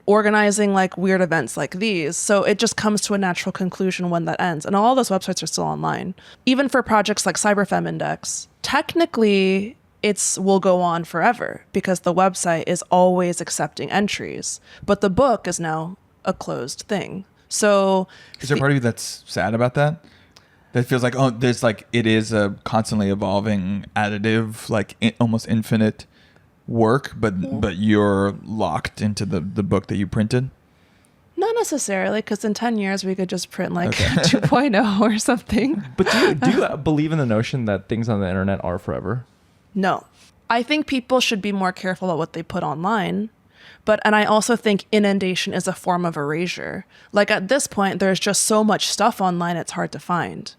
organizing like weird events like these. So it just comes to a natural conclusion when that ends. And all those websites are still online. Even for projects like Cyberfem Index, technically will go on forever because the website is always accepting entries. But the book is now a closed thing. So is there a part of you that's sad about that? That feels like, oh, there's like, it is a constantly evolving additive, like almost infinite work, but you're locked into the book that you printed? Not necessarily, because in 10 years we could just print like 2.0 or something. But do you believe in the notion that things on the internet are forever? No. I think people should be more careful about what they put online. And I also think inundation is a form of erasure. Like at this point, there's just so much stuff online, it's hard to find.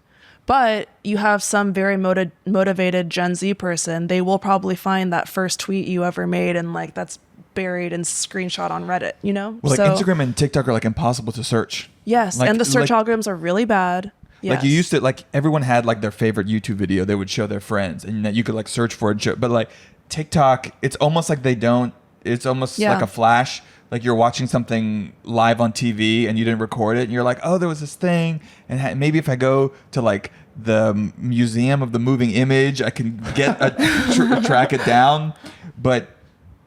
But you have some very motivated Gen Z person, they will probably find that first tweet you ever made and like that's buried and screenshot on Reddit, you know? Well, like Instagram and TikTok are like impossible to search. Yes, like, and the search algorithms are really bad. Yes. Like you used to, like everyone had like their favorite YouTube video they would show their friends and you could like search for it. But like TikTok, it's almost like it's almost like a flash. Like you're watching something live on TV and you didn't record it and you're like, oh, there was this thing. And maybe if I go to like the Museum of the Moving Image, I can get track it down. But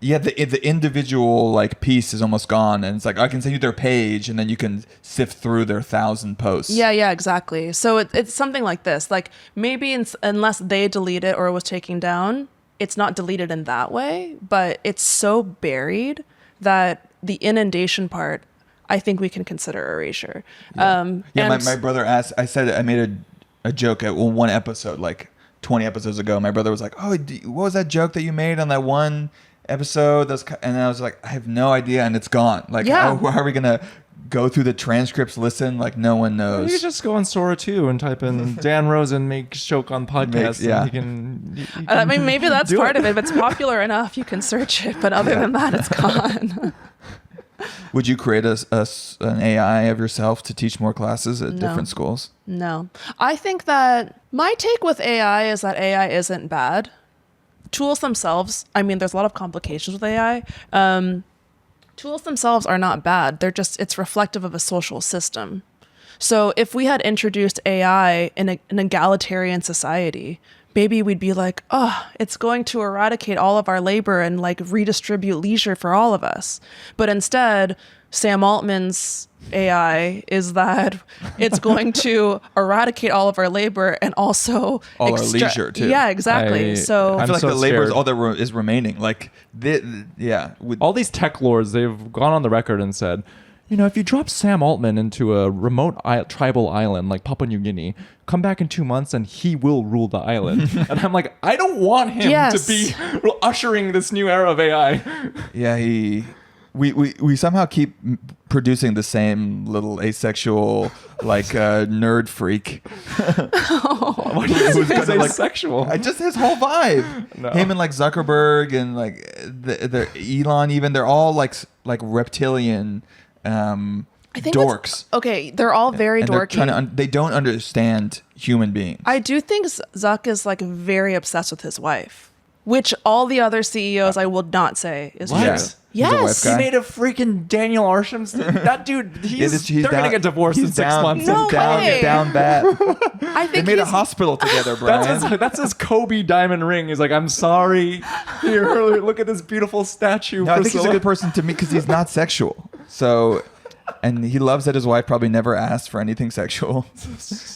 yeah, the individual like piece is almost gone. And it's like, I can send you their page and then you can sift through their 1,000 posts. Yeah, exactly. So it's something like this. Like maybe unless they delete it or it was taken down, it's not deleted in that way, but it's so buried that the inundation part, I think we can consider erasure. Yeah, my brother asked, I made a joke at one episode, like 20 episodes ago. My brother was like, oh, what was that joke that you made on that one episode? And I was like, I have no idea, and it's gone. Like, how are we going to go through the transcripts, listen? Like, no one knows. You could just go on Sora 2 and type in Dan Rosen makes joke on podcast. Yeah. You can I mean, maybe that's part of it. If it's popular enough, you can search it. But other than that, it's gone. Would you create an AI of yourself to teach more classes at different schools? No. I think that my take with AI is that AI isn't bad. Tools themselves, I mean, there's a lot of complications with AI. Tools themselves are not bad. It's reflective of a social system. So if we had introduced AI in an egalitarian society, maybe we'd be like, oh, it's going to eradicate all of our labor and like redistribute leisure for all of us. But instead, Sam Altman's AI is that it's going to eradicate all of our labor and also all our leisure too. Yeah, exactly. I feel like the labor is all that is remaining. Like, all these tech lords, they've gone on the record and said, you know, if you drop Sam Altman into a remote tribal island like Papua New Guinea, come back in 2 months and he will rule the island. And I'm like, I don't want him to be ushering this new era of AI. Yeah, we somehow keep producing the same little asexual, like nerd freak. What is asexual? Just his whole vibe. No. Him and like Zuckerberg and like the Elon, even they're all like reptilian. I think dorks. Okay, they're all very dorky. They don't understand human beings. I do think Zuck is like very obsessed with his wife, which all the other CEOs I will not say is true. Yes. He made a freaking Daniel Arsham. That dude, they're going to get divorced in 6 months. No way. Down bad. I think they made a hospital together, Brian. That's his Kobe diamond ring. He's like, I'm sorry. Here, look at this beautiful statue. No, I think he's a good person to me because he's not sexual. So, and he loves that his wife probably never asked for anything sexual.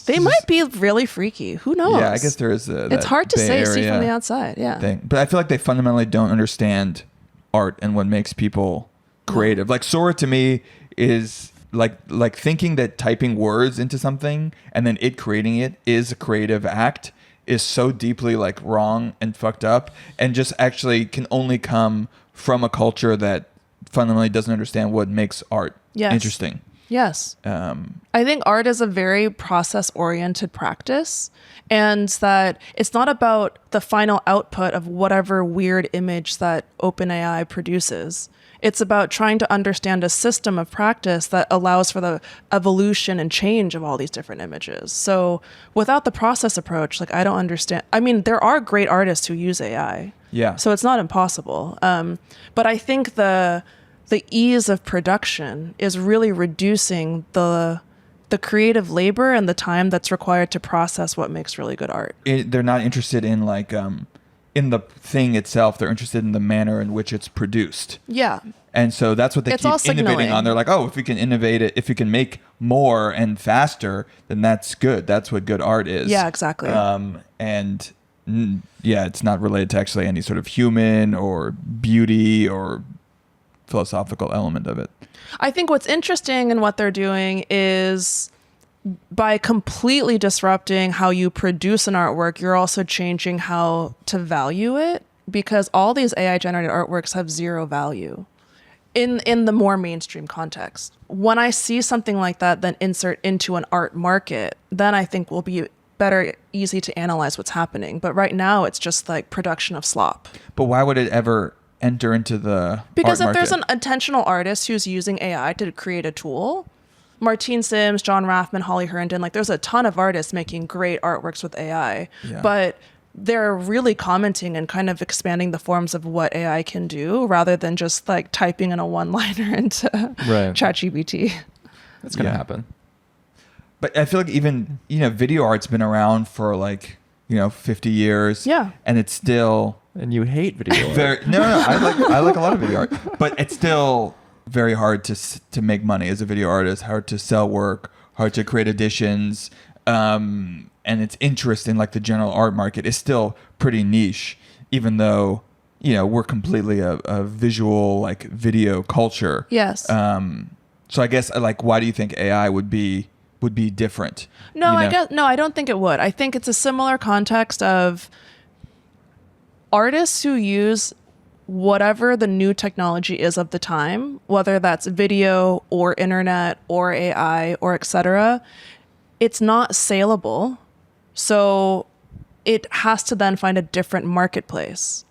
They might be really freaky. Who knows? Yeah, I guess there is it's hard to see from the outside. Yeah. Thing. But I feel like they fundamentally don't understand art and what makes people creative. Like Sora to me is like thinking that typing words into something and then it creating it is a creative act is so deeply like wrong and fucked up and just actually can only come from a culture that fundamentally doesn't understand what makes art interesting. Yes. I think art is a very process-oriented practice, and that it's not about the final output of whatever weird image that OpenAI produces. It's about trying to understand a system of practice that allows for the evolution and change of all these different images. So without the process approach, like I don't understand. I mean, there are great artists who use AI. Yeah. So it's not impossible. But I think the the ease of production is really reducing the creative labor and the time that's required to process what makes really good art. They're not interested in like in the thing itself. They're interested in the manner in which it's produced. Yeah. And so that's what they It's all keep innovating signaling. on. They're like, oh, if we can innovate it, if we can make more and faster, then that's good. That's what good art is. Yeah, exactly. It's not related to actually any sort of human or beauty or philosophical element of it. I think what's interesting in what they're doing is by completely disrupting how you produce an artwork, you're also changing how to value it, because all these AI generated artworks have zero value in the more mainstream context. When I see something like that then insert into an art market, then I think will be easy to analyze what's happening. But right now it's just like production of slop. But why would it ever enter into the Because art if there's market? an intentional artist who's using AI to create a tool, Martine Sims, John Raffman, Holly Herndon, like there's a ton of artists making great artworks with AI, Yeah. but they're really commenting and kind of expanding the forms of what AI can do rather than just like typing in a one-liner into Right. ChatGPT. That's gonna Yeah. happen. But I feel like even, video art's been around for like, 50 years. Yeah. And it's still And you hate video art. very, no, I like a lot of video art, but it's still very hard to make money as a video artist, hard to sell work, hard to create editions. And its interest in like the general art market is still pretty niche, even though, we're completely a visual like video culture. Yes. So I guess like, why do you think AI would be different? No, You know? I don't think it would. I think it's a similar context of artists who use whatever the new technology is of the time, whether that's video or internet or AI or etc. It's not saleable. So it has to then find a different marketplace.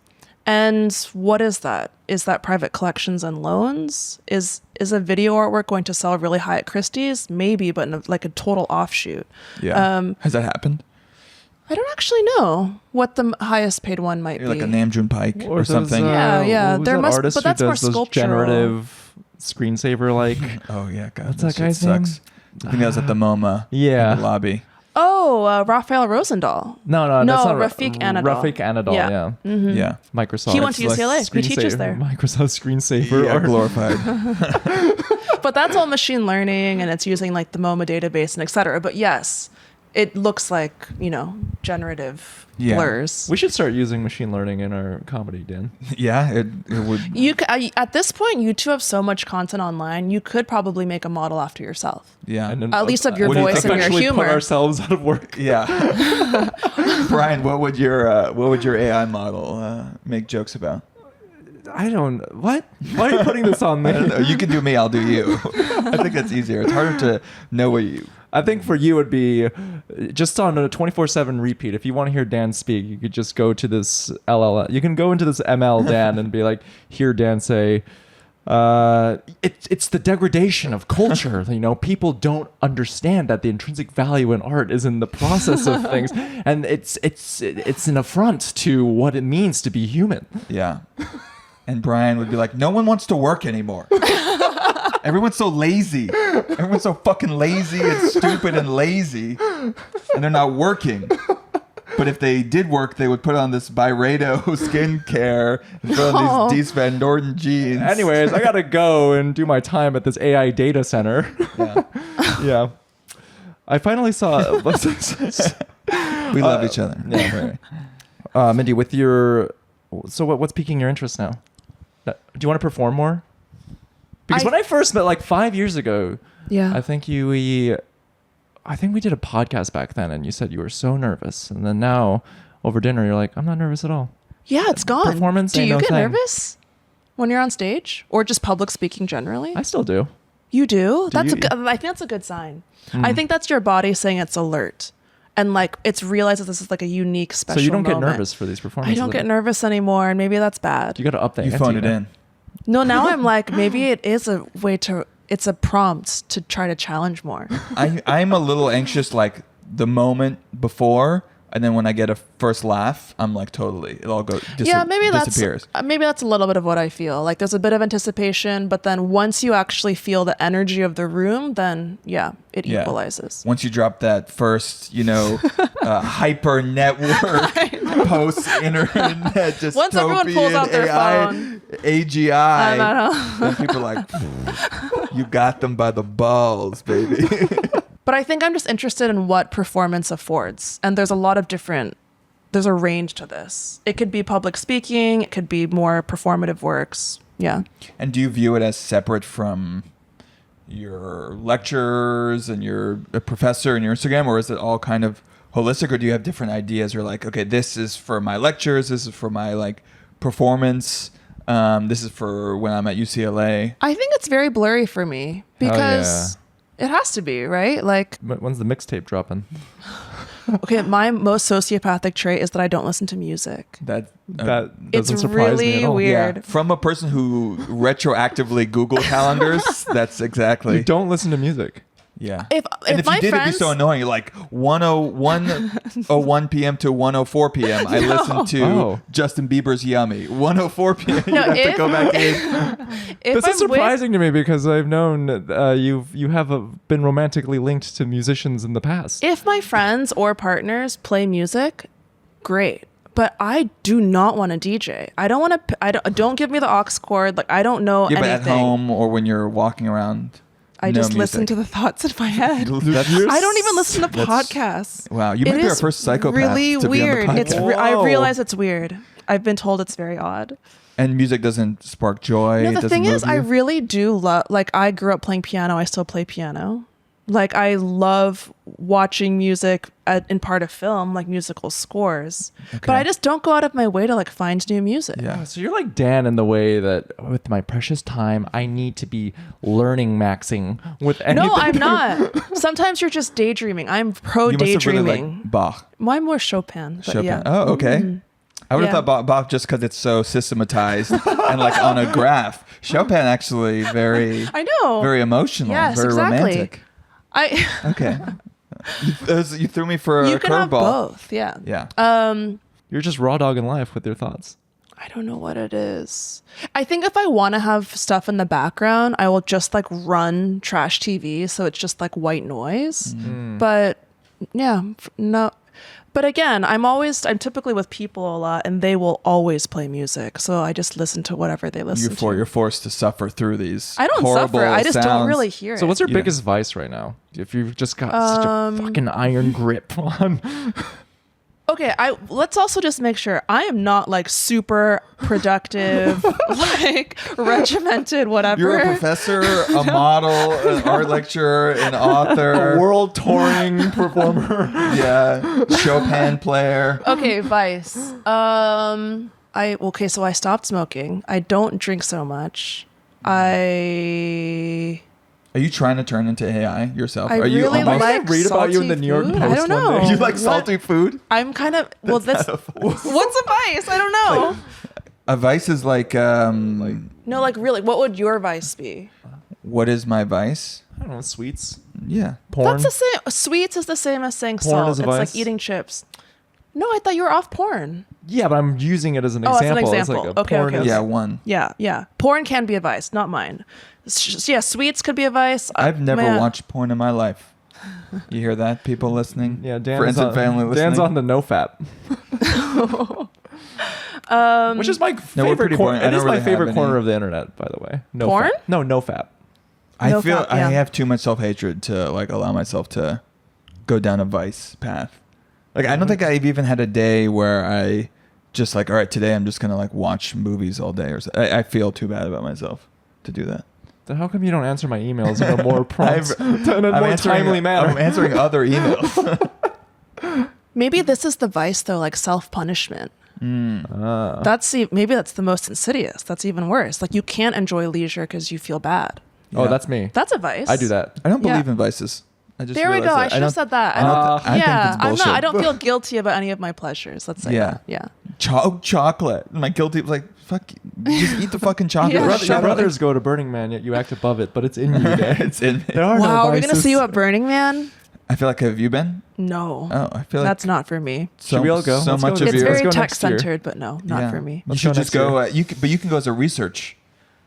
And what is that? Is that private collections and loans? Is a video artwork going to sell really high at Christie's? Maybe, but in a total offshoot. Yeah. Has that happened? I don't actually know what the highest paid one might Maybe be. like a Namjoon Pike or those, something. Yeah. who's There that must- artist but that's who more does those sculptural. generative screensaver like. Oh yeah, God. What's that shit guy's name? sucks. I think that was at the MoMA. Yeah. In the lobby. Oh, Raphael Rosendahl. No, that's not Rafik Anadol. Rafik Anadol, yeah. Yeah. Microsoft. He went to It's UCLA. He teaches screensaver- there. Microsoft screensaver. Yeah, art. glorified. But that's all machine learning, and it's using like the MoMA database and etc. But yes, it looks like, generative Yeah. blurs. We should start using machine learning in our comedy, Dan. Yeah, it would. At this point, you two have so much content online, you could probably make a model after yourself. Yeah. And then, At least of your What do you voice think? and your eventually humor. put ourselves out of work. Yeah. Brian, what would your AI model make jokes about? I don't. What? Why are you putting this on me? I don't know. You can do me, I'll do you. I think that's easier. It's harder to know what you. I think for you it'd be just on a 24/7 repeat. If you want to hear Dan speak, you could just go to this LL. You can go into this ML Dan and be like, hear Dan say, it's the degradation of culture. People don't understand that the intrinsic value in art is in the process of things, and it's an affront to what it means to be human. Yeah. And Brian would be like, no one wants to work anymore. Everyone's so lazy. Everyone's so fucking lazy and stupid and lazy. And they're not working. But if they did work, they would put on this Byredo skincare and put on these Van Norden jeans. Anyways, I gotta go and do my time at this AI data center. Yeah. Yeah. I finally saw. We love each other. Yeah. Mindy, with your. So what's piquing your interest now? Do you want to perform more? Because when I first met, like 5 years ago, Yeah. I think we did a podcast back then, and you said you were so nervous, and then now over dinner you're like, I'm not nervous at all. Yeah, it's gone. Performance Do ain't you no get thing. nervous when you're on stage or just public speaking generally? I still do. You do? That's you? I think that's a good sign. I think that's your body saying it's alert. And like it's realized that this is like a unique special So you don't get moment. nervous for these performances? I don't get nervous anymore, and maybe that's bad. You got to up the You ante, phone it man. in. No, now I'm like, maybe it is a way to, it's a prompt to try to challenge more. I'm a little anxious, like the moment before And then when I get a first laugh, I'm like totally, it all disappears. Maybe that's a little bit of what I feel. Like there's a bit of anticipation, but then once you actually feel the energy of the room, then it equalizes. Once you drop that first, hyper network post internet dystopian once everyone pulls out their phone, AGI, then people are like, you got them by the balls, baby. But I think I'm just interested in what performance affords. And there's a range to this. It could be public speaking. It could be more performative works. Yeah. And do you view it as separate from your lectures and your professor and your Instagram, or is it all kind of holistic, or do you have different ideas? Or like, okay, this is for my lectures. This is for my like performance. This is for when I'm at UCLA. I think it's very blurry for me because... It has to be, right? Like, when's the mixtape dropping? Okay, my most sociopathic trait is that I don't listen to music. That doesn't surprise me at all. Weird. Yeah. From a person who retroactively Google calendars, that's exactly. You don't listen to music. Yeah. If you did, it'd be so annoying. You're like 1:01 p.m. to 1:04 p.m. I listened to Justin Bieber's Yummy. 1:04 p.m. You have to go back in. This is surprising to me because I've known you have been romantically linked to musicians in the past. If my friends or partners play music, great. But I do not want to DJ. I don't want to. Don't give me the aux cord. Like I don't know anything. But at home or when you're walking around. I just listen to the thoughts in my head. I don't even listen to podcasts. Wow, you might be our first psychopath. Really to weird. Be on the podcast. I realize it's weird. I've been told it's very odd. And music doesn't spark joy. No, the thing is, I really do love. Like, I grew up playing piano. I still play piano. Like, I love watching music in part of film, like musical scores. Okay. But I just don't go out of my way to like find new music. Yeah. So you're like Dan in the way that with my precious time, I need to be learning maxing with anything. No, I'm not. Sometimes you're just daydreaming. I'm pro daydreaming. Really like Bach. Well, I'm more Chopin. But yeah. Oh, okay. Mm-hmm. I would have thought Bach just because it's so systematized and like on a graph. Chopin actually very very emotional, very romantic. Okay. You threw me for a curveball. You can have both, yeah. Yeah. You're just raw dogging life with your thoughts. I don't know what it is. I think if I want to have stuff in the background, I will just like run trash TV, so it's just like white noise. Mm. But yeah, no. But again, I'm typically with people a lot, and they will always play music. So I just listen to whatever they listen to. You're forced to suffer through these. I don't suffer. I just don't really hear it. So what's your biggest vice right now? If you've just got such a fucking iron grip on. Okay, let's also just make sure I am not like super productive, like regimented, whatever. You're a professor, a model, an art lecturer, an author, a world touring performer. Yeah, Chopin player. Okay, vice. So I stopped smoking. I don't drink so much. Are you trying to turn into AI yourself? I really like read about you in the New York Post. I don't know. One day. You like salty food? I'm kind of what's a vice? I don't know. A vice is like no, like really. What would your vice be? What is my vice? I don't know. Sweets. Yeah, porn. That's the same. Sweets is the same as saying porn salt. Is a it's vice? Like eating chips. No, I thought you were off porn. Yeah, but I'm using it as an example. As an example. It's like Okay. Yeah, one. Yeah. Porn can be a vice, not mine. Yeah, sweets could be a vice. I've never watched porn in my life. You hear that, people listening? Yeah, friends and family listening. Dan's on the no fap. Which is my favorite corner. It is my favorite corner of the internet, by the way. No porn? Fap. No fap. I feel I have too much self-hatred to like allow myself to go down a vice path. Like I don't think I've even had a day where I just like, all right, today I'm just gonna like watch movies all day or so. I feel too bad about myself to do that. Then how come you don't answer my emails in a more prompt, timely manner? I'm answering other emails. Maybe this is the vice though, like self-punishment. Maybe that's the most insidious. That's even worse. Like you can't enjoy leisure because you feel bad. Yeah. Oh, that's me. That's a vice. I do that. I don't believe in vices. There we go. I should have said that. I think it's bullshit. I don't feel guilty about any of my pleasures. Let's say that. Yeah. Chocolate. My guilty was like, fuck, just eat the fucking chocolate. Your brothers go to Burning Man, yet you act above it, but it's in you, Dan. It's in me. Wow, we're going to see you at Burning Man? I feel like, have you been? No. Oh, I feel like that's not for me. Should we all go? So Let's much go of It's your. very go tech next year. centered, but no, not for me. You Let's should go just next go. year. But you can go as a research.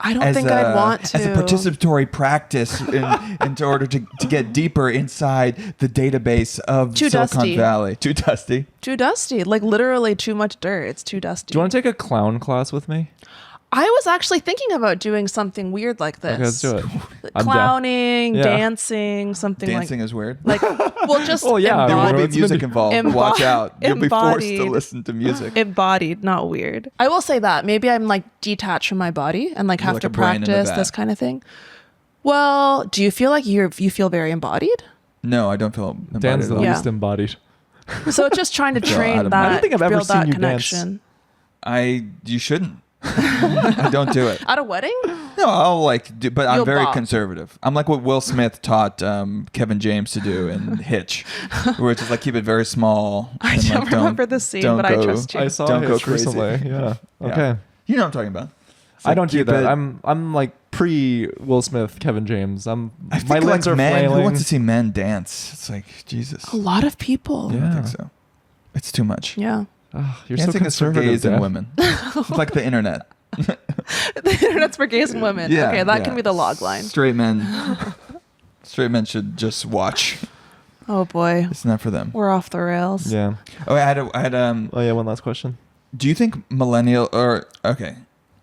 I don't think I'd want to. As a participatory practice in order to get deeper inside the database of Too Silicon dusty. Valley. Too dusty. Too dusty. Like literally too much dirt. It's too dusty. Do you want to take a clown class with me? I was actually thinking about doing something weird like this. Okay, let's do it. I'm down. Clowning, Yeah. dancing, something Dancing is weird. like well just Oh, yeah, There will Embodied. be It's music maybe- involved. Watch out. You'll be forced to embodied. listen to music. embodied, not weird. I will say that. Maybe I'm like detached from my body and like You're have like to a brain in a practice vat. this kind of thing. Well, do you feel like you feel very embodied? No, I don't feel embodied Dan's at the all. Yeah. least embodied. So it's just trying to train Adam. that. I don't think I've ever build seen that you dance. connection. You shouldn't. I don't do it. At a wedding? No, I'll like do, but I'm You'll very bop. conservative. I'm like what Will Smith taught Kevin James to do in Hitch, where it's just like keep it very small. I and, don't like, remember the scene, don't but I go- trust you. I saw Don't go Hitch crazy. recently. Yeah. Yeah. Okay. You know what I'm talking about. It's I like, don't do keep that. it- I'm like pre Will Smith, Kevin James. I My think like limbs are men. Who flailing. wants to see men dance? It's like Jesus. A lot of people. I Yeah. don't think so. It's too much. Yeah. Ah, you're Dancing so is for conservative, gays and Dad. women. It's like the internet. The internet's for gays and women. Yeah, Okay, that yeah. can be the log line. Straight men should just watch. Oh boy. It's not for them. We're off the rails. Yeah. Oh, I had Oh yeah. One last question. do you think millennial or okay,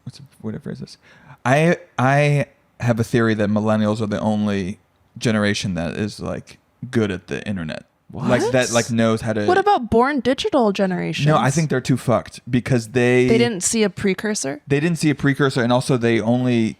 what's a way to phrase this? I have a theory that millennials are the only generation that is like good at the internet. Like What? that like knows how to What about born digital generations? No, I think they're too fucked because they didn't see a precursor. they didn't see a precursor and also they only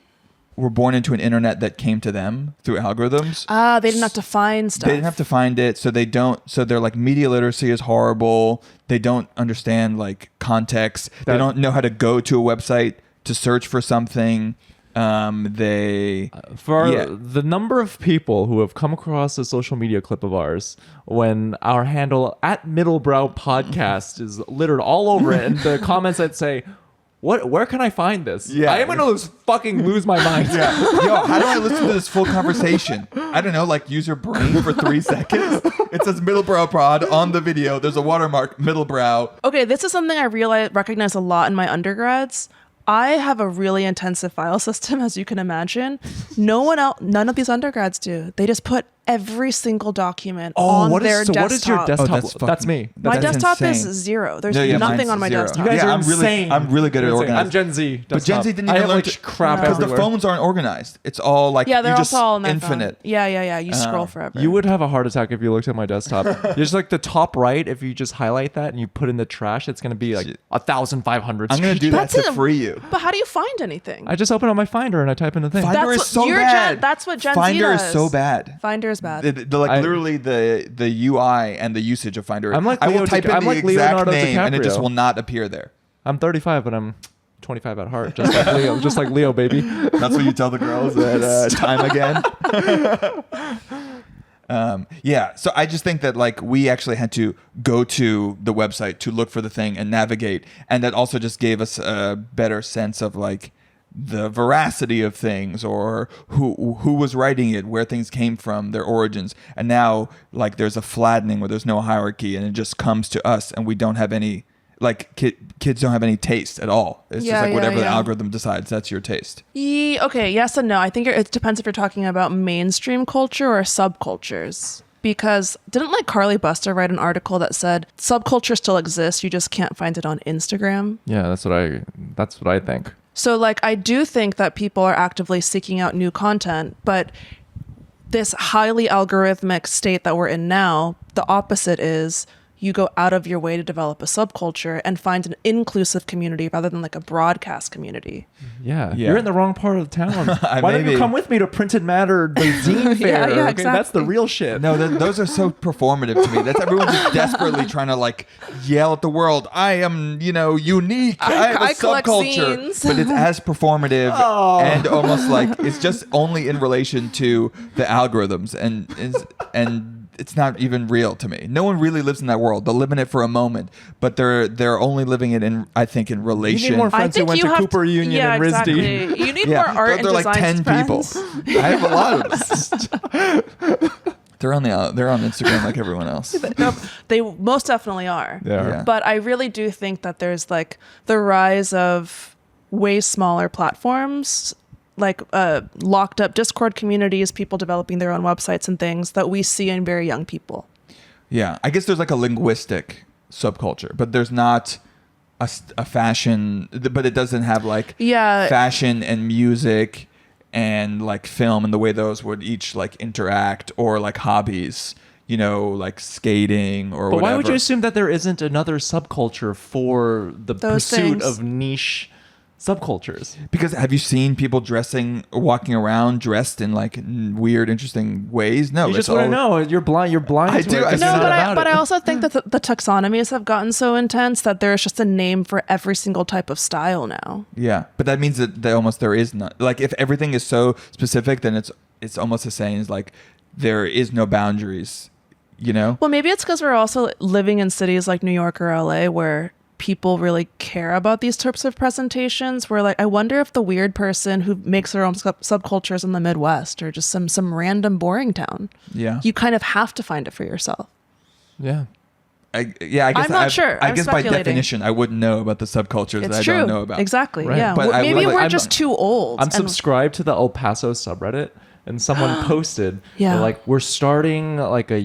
were born into an internet that came to them through algorithms. Ah, they didn't have to find stuff. They didn't have to find it, so they're like media literacy is horrible. They don't understand like context. They That- don't know how to go to a website to search for something. They Yeah. The number of people who have come across a social media clip of ours when our handle at Middlebrow Podcast is littered all over it, and the comments that say, where can I find this? Yeah. I am gonna lose my mind. Yo, how do I listen to this full conversation? I don't know, like use your brain for 3 seconds. It says Middlebrow Pod on the video. There's a watermark, Middlebrow. Okay, this is something I recognize a lot in my undergrads. I have a really intensive file system, as you can imagine. None of these undergrads do. They just put every single document on their desktop. what is your desktop? Oh, that's me. My That's desktop insane. is 0. There's No, yeah, nothing mine's on my 0. desktop. You guys are I'm insane. I'm really good at You're insane. organizing. I'm Gen Z. But Gen desktop. Z didn't I even have learn like to crap because the everywhere. phones aren't organized. It's all like Yeah, they're you also just all on their infinite. phone. Yeah. You scroll forever. You would have a heart attack if you looked at my desktop. There's like the top right. If you just highlight that and you put in the trash, it's gonna be like 1,500. I'm gonna do that That's to it. free you. But how do you find anything? I just open up my Finder and I type in the thing. Finder That's is what- so you're bad. Gen- that's what Gen Z Finder is does. so bad. Finder is bad. Literally the UI and the usage of Finder. I'm like I will Leo type in I'm the like exact Leonardo name and it just DiCaprio. will not appear there. I'm 35, but I'm 25 at heart, just like Leo, baby. That's what you tell the girls at time again. Yeah, so I just think that like we actually had to go to the website to look for the thing and navigate, and that also just gave us a better sense of like the veracity of things or who was writing it, where things came from, their origins. And now like there's a flattening where there's no hierarchy and it just comes to us and we don't have any like kids don't have any taste at all. It's just like whatever the algorithm decides, that's your taste. Okay, yes and no. I think it depends if you're talking about mainstream culture or subcultures. Because didn't like Carly Buster write an article that said subculture still exists, you just can't find it on Instagram? Yeah, that's what I think. So like I do think that people are actively seeking out new content, but this highly algorithmic state that we're in now, the opposite is you go out of your way to develop a subculture and find an inclusive community rather than like a broadcast community. Yeah, Yeah. you're in the wrong part of the town. Why don't Maybe. you come with me to Printed Matter, the zine fair? Yeah, Okay, that's the exactly. real shit. No, those are so performative to me. That's everyone just desperately trying to like yell at the world. I am, unique. I have a I collect subculture, zines. but it's as performative and almost like it's just only in relation to the algorithms, and it's not even real to me. No one really lives in that world. They'll live in it for a moment, but they're only living it in, I think, in You relation. need more friends who went to Cooper Union yeah, and RISD. exactly. You need Yeah, more art they're and like design 10 people. friends. I have a lot of them. They're on Instagram like everyone else. No, they most definitely are. Yeah. But I really do think that there's like the rise of way smaller platforms, like locked up Discord communities, people developing their own websites and things that we see in very young people. Yeah, I guess there's like a linguistic subculture, but there's not a fashion, but it doesn't have like fashion and music and like film and the way those would each like interact, or like hobbies, like skating or whatever. But why would you assume that there isn't another subculture for the Those pursuit things. of niche subcultures? Because have you seen people walking around dressed in like weird, interesting ways? No, You just want to know. You're blind. You're blind. I to do. it 'cause I you're see not that. about But it. I also think that the taxonomies have gotten so intense that there's just a name for every single type of style now. Yeah, but that means that there is not, like, if everything is so specific, then it's almost the same as like there is no boundaries. Well, maybe it's because we're also living in cities like New York or LA where people really care about these types of presentations, where like I wonder if the weird person who makes their own subcultures in the Midwest or just some random boring town, Yeah. you kind of have to find it for yourself. Yeah. I guess I'm not sure. I I'm guess by speculating. definition, I wouldn't know about the subcultures that It's I true. don't know about. Exactly. Right. Yeah. But I Maybe would- we're I'm- just too old. I'm and- subscribed to the El Paso subreddit, and someone posted, Yeah. they're like, we're starting like a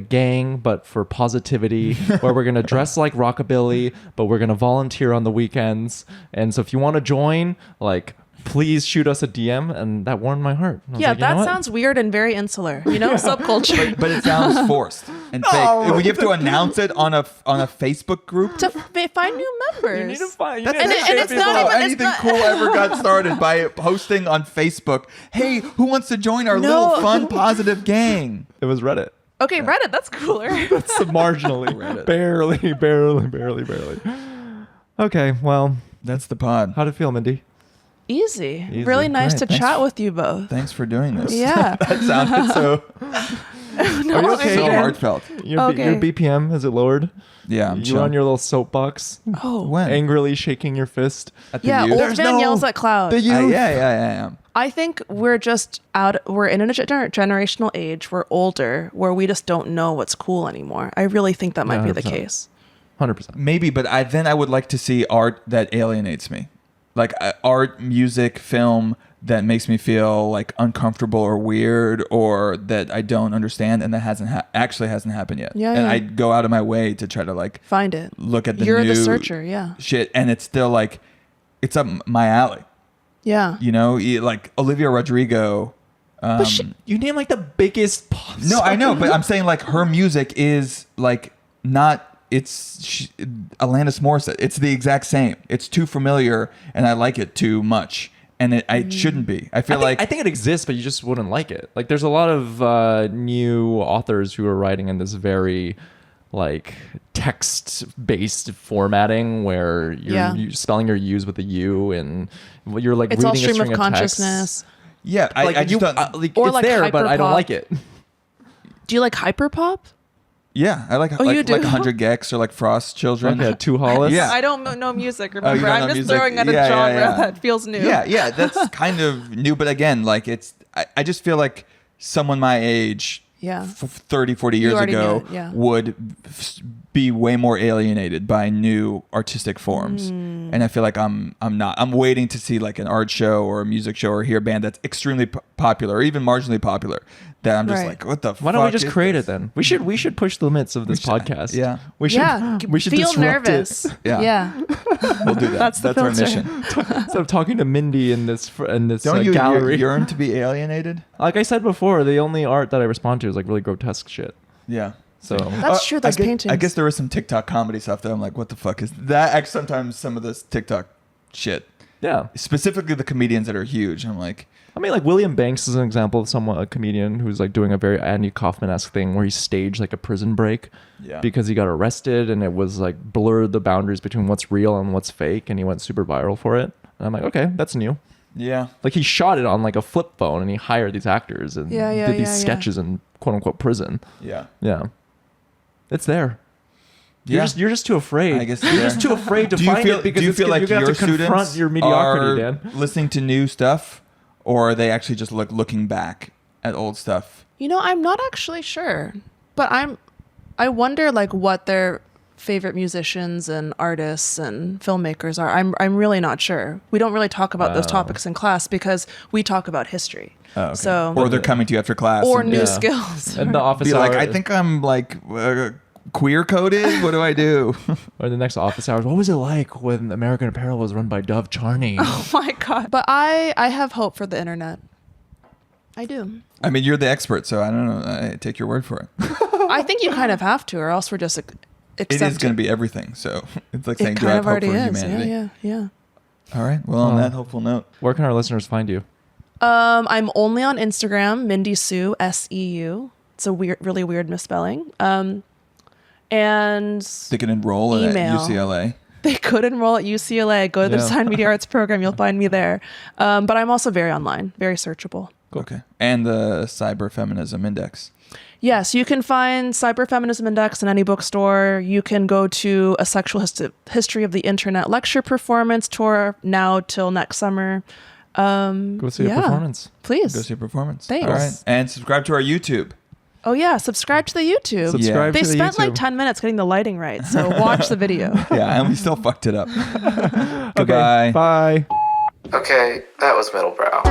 gang, but for positivity, where we're gonna dress like rockabilly, but we're gonna volunteer on the weekends. And so if you want to join, like, please shoot us a DM. And that warmed my heart. I was Yeah, like, you know that what? sounds weird and very insular. Subculture. But it sounds forced and fake. We have to announce it on a Facebook group. To find new members. You need to find. And it's not How even- anything cool ever got started by posting on Facebook. Hey, who wants to join our little fun, positive gang? It was Reddit. Okay, Reddit, that's cooler. It's marginally, Reddit. barely. Okay, well, That's the pod. how'd it feel, Mindy? Easy. Easy. Really nice Great. to Thanks. chat with you both. Thanks for doing this. Yeah. That sounded so Are you okay, so Dan? heartfelt. Your Okay. BPM, has it lowered? Yeah, I'm You're on your little soapbox, Oh. when angrily shaking your fist. at the Yeah, youth? old man yells at cloud. The youth. Yeah, I am. I think we're just we're in a generational age, we're older, where we just don't know what's cool anymore. I really think that might be the 100%. case. 100%. Maybe, but I would like to see art that alienates me, like art, music, film that makes me feel like uncomfortable or weird, or that I don't understand, and that hasn't happened yet. Yeah, and yeah. I go out of my way to try to like Find it. look at the You're new the searcher, yeah. shit, and it's still like it's up my alley. Yeah. Like Olivia Rodrigo. But you name like the biggest pop No, I know, but I'm saying like her music is like not. Alanis Morissette. It's the exact same. It's too familiar, and I like it too much, and it shouldn't be. I feel I think it exists, but you just wouldn't like it. Like, there's a lot of new authors who are writing in this very like text-based formatting where you're spelling your U's with a U, and you're like It's all reading a stream string of of text. consciousness. yeah. Like, I just don't. Or it's like there, but I don't hyperpop. like it. Do you like hyperpop? Yeah, I like Oh, you like do? 100 Gex or like Frost Children. Okay, Two Hollis. Yeah. I don't know music, you remember? don't I'm know just music? throwing out a Yeah, genre yeah. that feels new. Yeah, that's kind of new, but again, like I just feel like someone my age, Yeah. 30, 40 years already ago, knew it, yeah. would be way more alienated by new artistic forms. And I feel like I'm not. I'm waiting to see like an art show or a music show or hear a band that's extremely popular or even marginally popular. That I'm just Right. like, what the fuck? Why don't we just is create this? it then? We should push the limits of this podcast. Yeah. We should. Yeah. We should feel disrupt nervous. it. Yeah. We'll do that. That's the our filter. mission. Instead of talking to Mindy in this Don't you gallery. yearn to be alienated? Like I said before, the only art that I respond to is like really grotesque shit. Yeah. So That's true. Those paintings. I guess there was some TikTok comedy stuff that I'm like, what the fuck is that? Actually, sometimes some of this TikTok shit, yeah. specifically the comedians that are huge. I'm like, I mean, like William Banks is an example of a comedian who's like doing a very Andy Kaufman-esque thing where he staged like a prison break Yeah. because he got arrested and it was like blurred the boundaries between what's real and what's fake, and he went super viral for it. And I'm like, okay, that's new. yeah, Like he shot it on like a flip phone and he hired these actors and did these sketches in quote unquote prison. yeah, Yeah. It's there. yeah. You're just too afraid. I guess you're just too afraid to do you find feel? it because Do you it's feel like you're gonna your have to confront students your mediocrity, are Dan. listening to new stuff, or are they actually just like looking back at old stuff? I'm not actually sure, but I wonder like what their favorite musicians and artists and filmmakers are. I'm really not sure. We don't really talk about those topics in class because we talk about history. Oh, okay. So or they're coming to you after class. or and new skills. And the office be hour, like, I think I'm like queer coded. What do I do? or the next office hours. What was it like when American Apparel was run by Dove Charney? Oh my God. But I have hope for the internet. I do. I mean, you're the expert, so I don't know. I take your word for it. I think you kind of have to, or else we're just It is going to be everything. So it's like saying, it do I kind have of hope already for is. humanity? Yeah. All right. Well, on that hopeful note. Where can our listeners find you? I'm only on Instagram, Mindy Seu, SEU. It's a really weird misspelling. And They can enroll at email. UCLA. They could enroll at UCLA. Go to the Design Media Arts program. You'll find me there. But I'm also very online, very searchable. Cool. Okay. And the Cyberfeminism Index. Yes, you can find Cyberfeminism Index in any bookstore. You can go to Asexual History of the Internet lecture performance tour now till next summer. Go see a performance. Please. Go see a performance. Thanks. All right. And subscribe to our YouTube. Oh yeah, subscribe to the YouTube. Subscribe They to the spent like YouTube. 10 minutes getting the lighting right, so watch the video. Yeah, and we still fucked it up. Goodbye. Bye. Okay, that was Middlebrow.